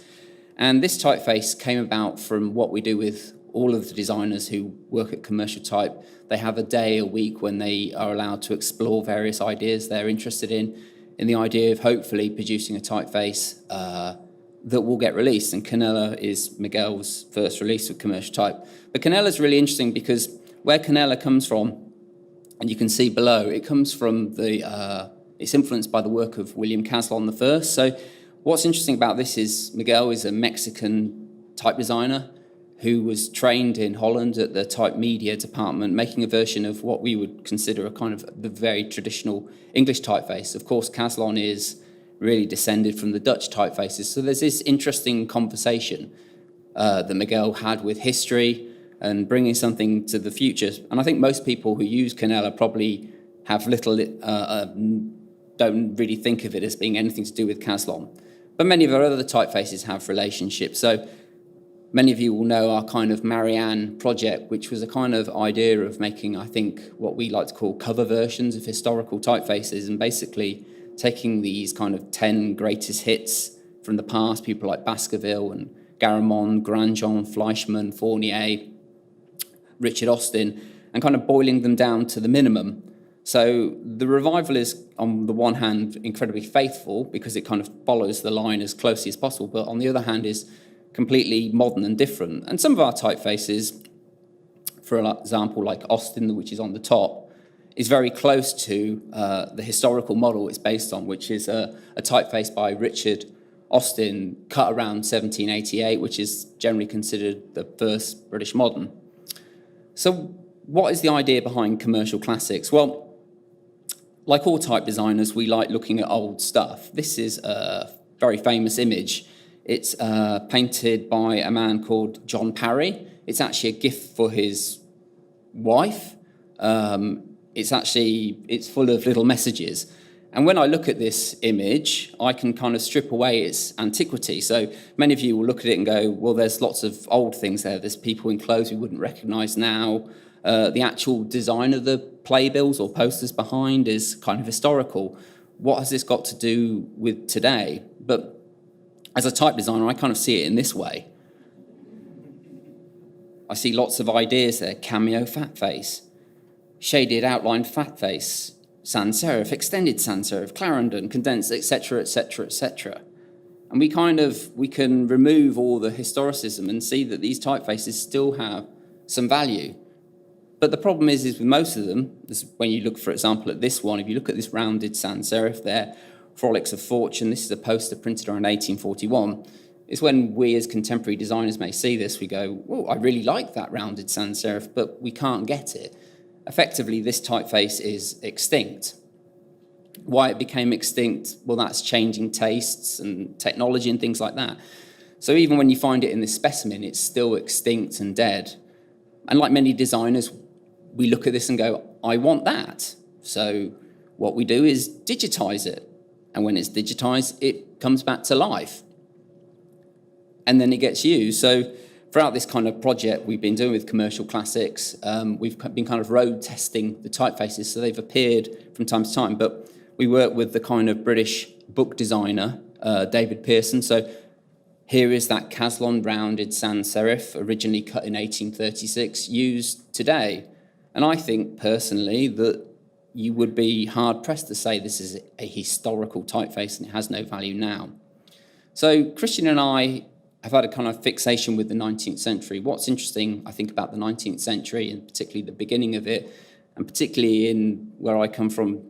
Speaker 8: And this typeface came about from what we do with all of the designers who work at commercial type. They have a day a week when they are allowed to explore various ideas they're interested in the idea of hopefully producing a typeface that will get released. And Canela is Miguel's first release of commercial type. But Canela is really interesting because where Canela comes from, and you can see below, it comes from it's influenced by the work of William Caslon I. So what's interesting about this is Miguel is a Mexican type designer who was trained in Holland at the type media department, making a version of what we would consider a kind of the very traditional English typeface. Of course, Caslon is really descended from the Dutch typefaces. So there's this interesting conversation that Miguel had with history and bringing something to the future. And I think most people who use Canela probably have don't really think of it as being anything to do with Caslon. But many of our other typefaces have relationships. So many of you will know our kind of Marianne project, which was a kind of idea of making, I think, what we like to call cover versions of historical typefaces, and basically taking these kind of 10 greatest hits from the past, people like Baskerville and Garamond, Grandjean, Fleischmann, Fournier, Richard Austin, and kind of boiling them down to the minimum. So the revival is, on the one hand, incredibly faithful because it kind of follows the line as closely as possible, but on the other hand is completely modern and different. And some of our typefaces, for example, like Austin, which is on the top, is very close to the historical model it's based on, which is a typeface by Richard Austin, cut around 1788, which is generally considered the first British modern. So what is the idea behind commercial classics? Well, like all type designers, we like looking at old stuff. This is a very famous image. It's painted by a man called John Parry. It's actually a gift for his wife. It's full of little messages. And when I look at this image, I can kind of strip away its antiquity. So many of you will look at it and go, well, there's lots of old things there. There's people in clothes we wouldn't recognize now. The actual design of the playbills or posters behind is kind of historical. What has this got to do with today? But as a type designer, I kind of see it in this way. I see lots of ideas there. Cameo fat face, shaded outline fat face, sans serif, extended sans serif, Clarendon, condensed, etc., etc., etc. And we can remove all the historicism and see that these typefaces still have some value. But the problem is with most of them, when you look, for example, at this one, if you look at this rounded sans serif there, Frolics of Fortune, this is a poster printed around 1841, is when we as contemporary designers may see this, we go, oh, I really like that rounded sans serif, but we can't get it. Effectively, this typeface is extinct. Why it became extinct? Well, that's changing tastes and technology and things like that. So even when you find it in this specimen, it's still extinct and dead. And like many designers, we look at this and go, I want that. So what we do is digitize it. And when it's digitized, it comes back to life. And then it gets used. So throughout this kind of project we've been doing with commercial classics, we've been kind of road testing the typefaces. So they've appeared from time to time. But we work with the kind of British book designer, David Pearson. So here is that Caslon rounded sans serif, originally cut in 1836, used today. And I think personally that you would be hard-pressed to say this is a historical typeface and it has no value now. So Christian and I have had a kind of fixation with the 19th century. What's interesting, I think, about the 19th century, and particularly the beginning of it, and particularly in where I come from,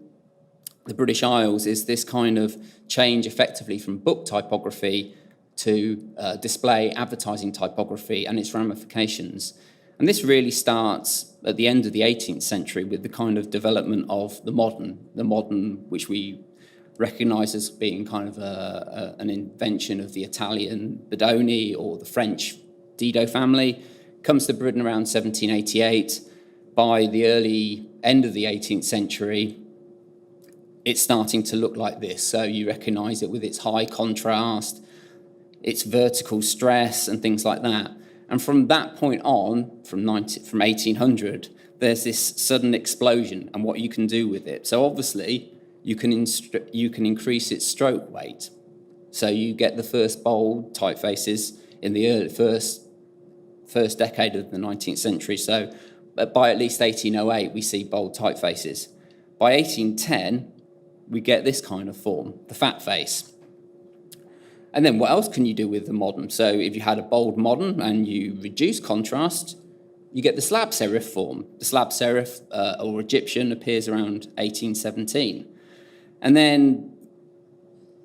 Speaker 8: the British Isles, is this kind of change effectively from book typography to display advertising typography and its ramifications. And this really starts at the end of the 18th century with the kind of development of the modern which we recognise as being kind of an invention of the Italian Bedoni or the French Didot family. Comes to Britain around 1788. By the early end of the 18th century, it's starting to look like this. So you recognise it with its high contrast, its vertical stress and things like that. And from that point on, from 1800, there's this sudden explosion and what you can do with it. So obviously, you can increase its stroke weight. So you get the first bold typefaces in the early first decade of the 19th century. So by at least 1808, we see bold typefaces. By 1810, we get this kind of form, the fat face. And then what else can you do with the modern? So if you had a bold modern and you reduce contrast, you get the slab serif form. The slab serif or Egyptian appears around 1817. And then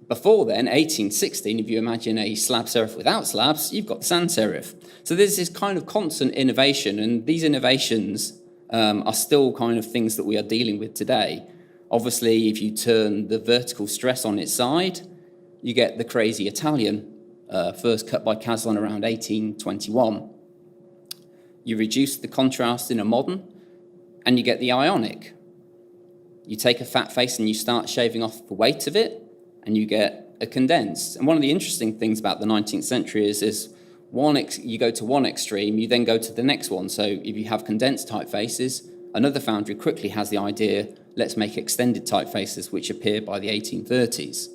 Speaker 8: before then, 1816, if you imagine a slab serif without slabs, you've got the sans serif. So there's this kind of constant innovation, and these innovations are still kind of things that we are dealing with today. Obviously, if you turn the vertical stress on its side, you get the crazy Italian, first cut by Caslon around 1821. You reduce the contrast in a modern, and you get the Ionic. You take a fat face and you start shaving off the weight of it, and you get a condensed. And one of the interesting things about the 19th century is you go to one extreme, you then go to the next one. So if you have condensed typefaces, another foundry quickly has the idea, let's make extended typefaces, which appear by the 1830s.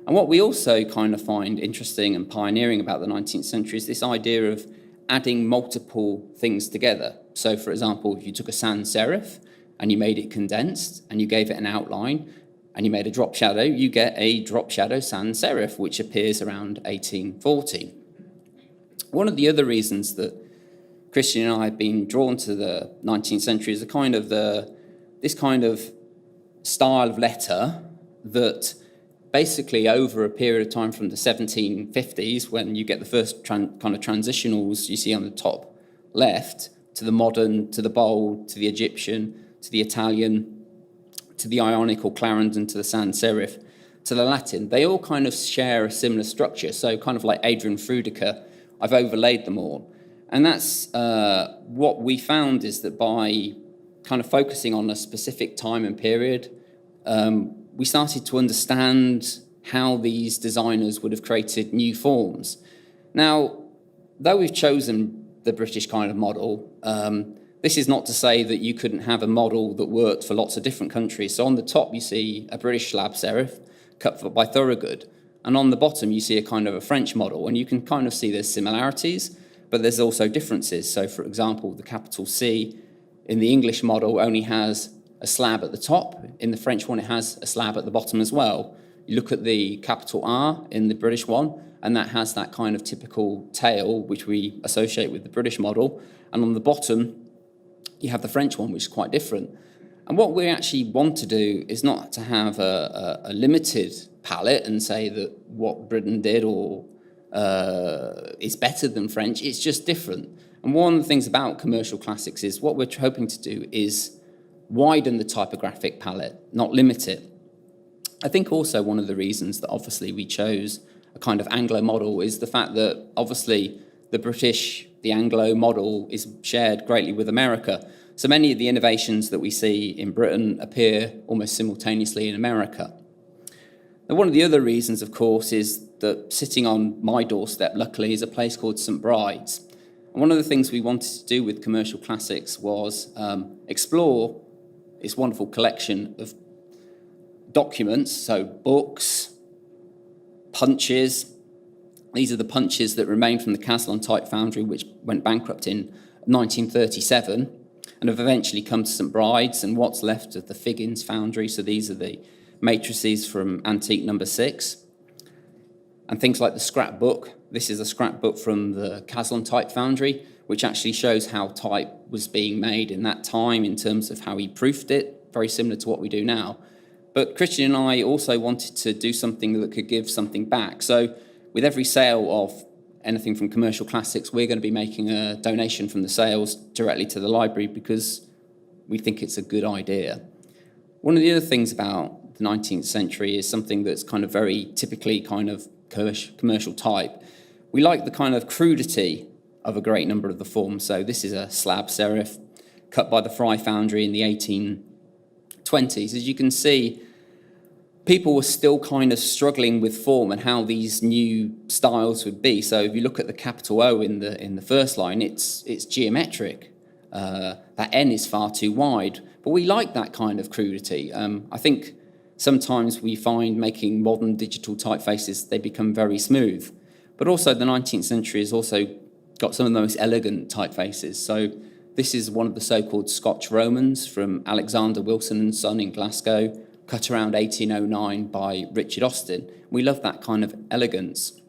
Speaker 8: And what we also kind of find interesting and pioneering about the 19th century is this idea of adding multiple things together. So, for example, if you took a sans serif and you made it condensed and you gave it an outline and you made a drop shadow, you get a drop shadow sans serif, which appears around 1840. One of the other reasons that Christian and I have been drawn to the 19th century is this kind of style of letter that basically over a period of time from the 1750s, when you get the first kind of transitionals you see on the top left, to the modern, to the bold, to the Egyptian, to the Italian, to the Ionic or Clarendon, to the sans serif, to the Latin, they all kind of share a similar structure. So kind of like Adrian Früdiker, I've overlaid them all. And that's what we found is that by kind of focusing on a specific time and period, we started to understand how these designers would have created new forms. Now, though we've chosen the British kind of model, this is not to say that you couldn't have a model that worked for lots of different countries. So on the top, you see a British slab serif cut by Thorogood. And on the bottom, you see a kind of a French model. And you can kind of see there's similarities, but there's also differences. So, for example, the capital C in the English model only has a slab at the top. In the French one, it has a slab at the bottom as well. You look at the capital R in the British one, and that has that kind of typical tail, which we associate with the British model. And on the bottom, you have the French one, which is quite different. And what we actually want to do is not to have a limited palette and say that what Britain did or is better than French. It's just different. And one of the things about commercial classics is what we're hoping to do is widen the typographic palette, not limit it. I think also one of the reasons that obviously we chose a kind of Anglo model is the fact that obviously the Anglo model is shared greatly with America. So many of the innovations that we see in Britain appear almost simultaneously in America. Now, one of the other reasons, of course, is that sitting on my doorstep, luckily, is a place called St. Bride's. And one of the things we wanted to do with Commercial Classics was explore this wonderful collection of documents, so books, punches. These are the punches that remain from the Caslon Type Foundry, which went bankrupt in 1937 and have eventually come to St. Bride's, and what's left of the Figgins Foundry. So these are the matrices from Antique number 6. And things like the scrapbook. This is a scrapbook from the Caslon Type Foundry, which actually shows how type was being made in that time in terms of how he proofed it, very similar to what we do now. But Christian and I also wanted to do something that could give something back. So with every sale of anything from commercial classics, we're going to be making a donation from the sales directly to the library because we think it's a good idea. One of the other things about the 19th century is something that's kind of very typically kind of commercial type. We like the kind of crudity of a great number of the forms. So this is a slab serif cut by the Fry foundry in the 1820s. As you can see, people were still kind of struggling with form and how these new styles would be. So if you look at the capital O in the first line, it's geometric. That N is far too wide. But we like that kind of crudity. I think sometimes we find making modern digital typefaces, they become very smooth. But also the 19th century has also got some of the most elegant typefaces. So this is one of the so-called Scotch Romans from Alexander Wilson and Son in Glasgow, cut around 1809 by Richard Austin. We love that kind of elegance.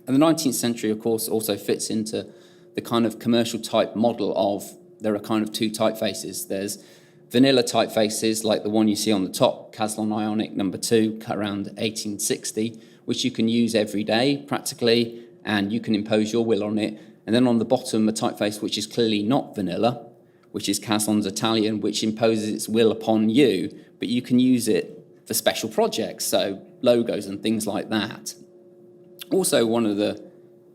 Speaker 8: And the 19th century, of course, also fits into the kind of commercial type model of, there are kind of two typefaces. There's vanilla typefaces like the one you see on the top, Caslon Ionic number 2, cut around 1860, which you can use every day practically, and you can impose your will on it. And then on the bottom, a typeface which is clearly not vanilla, which is Caslon's Italian, which imposes its will upon you, but you can use it for special projects, so logos and things like that. Also, one of the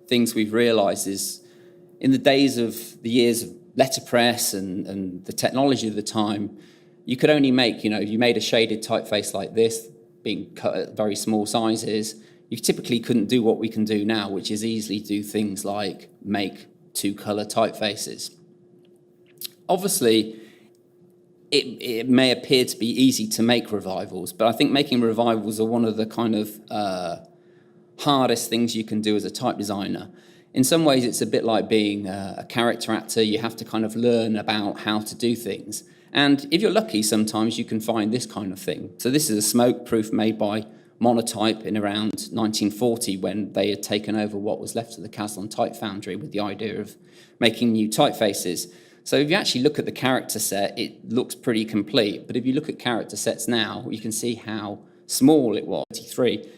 Speaker 8: things we've realized is in the days of the years of letterpress and the technology of the time, you could only make, you made a shaded typeface like this, being cut at very small sizes, you typically couldn't do what we can do now, which is easily do things like make two-color typefaces. Obviously, it may appear to be easy to make revivals, but I think making revivals are one of the kind of hardest things you can do as a type designer. In some ways, it's a bit like being a character actor. You have to kind of learn about how to do things. And if you're lucky, sometimes you can find this kind of thing. So this is a smoke proof made by Monotype in around 1940 when they had taken over what was left of the Caslon type foundry with the idea of making new typefaces. So if you actually look at the character set, it looks pretty complete. But if you look at character sets now, you can see how small it was, 33.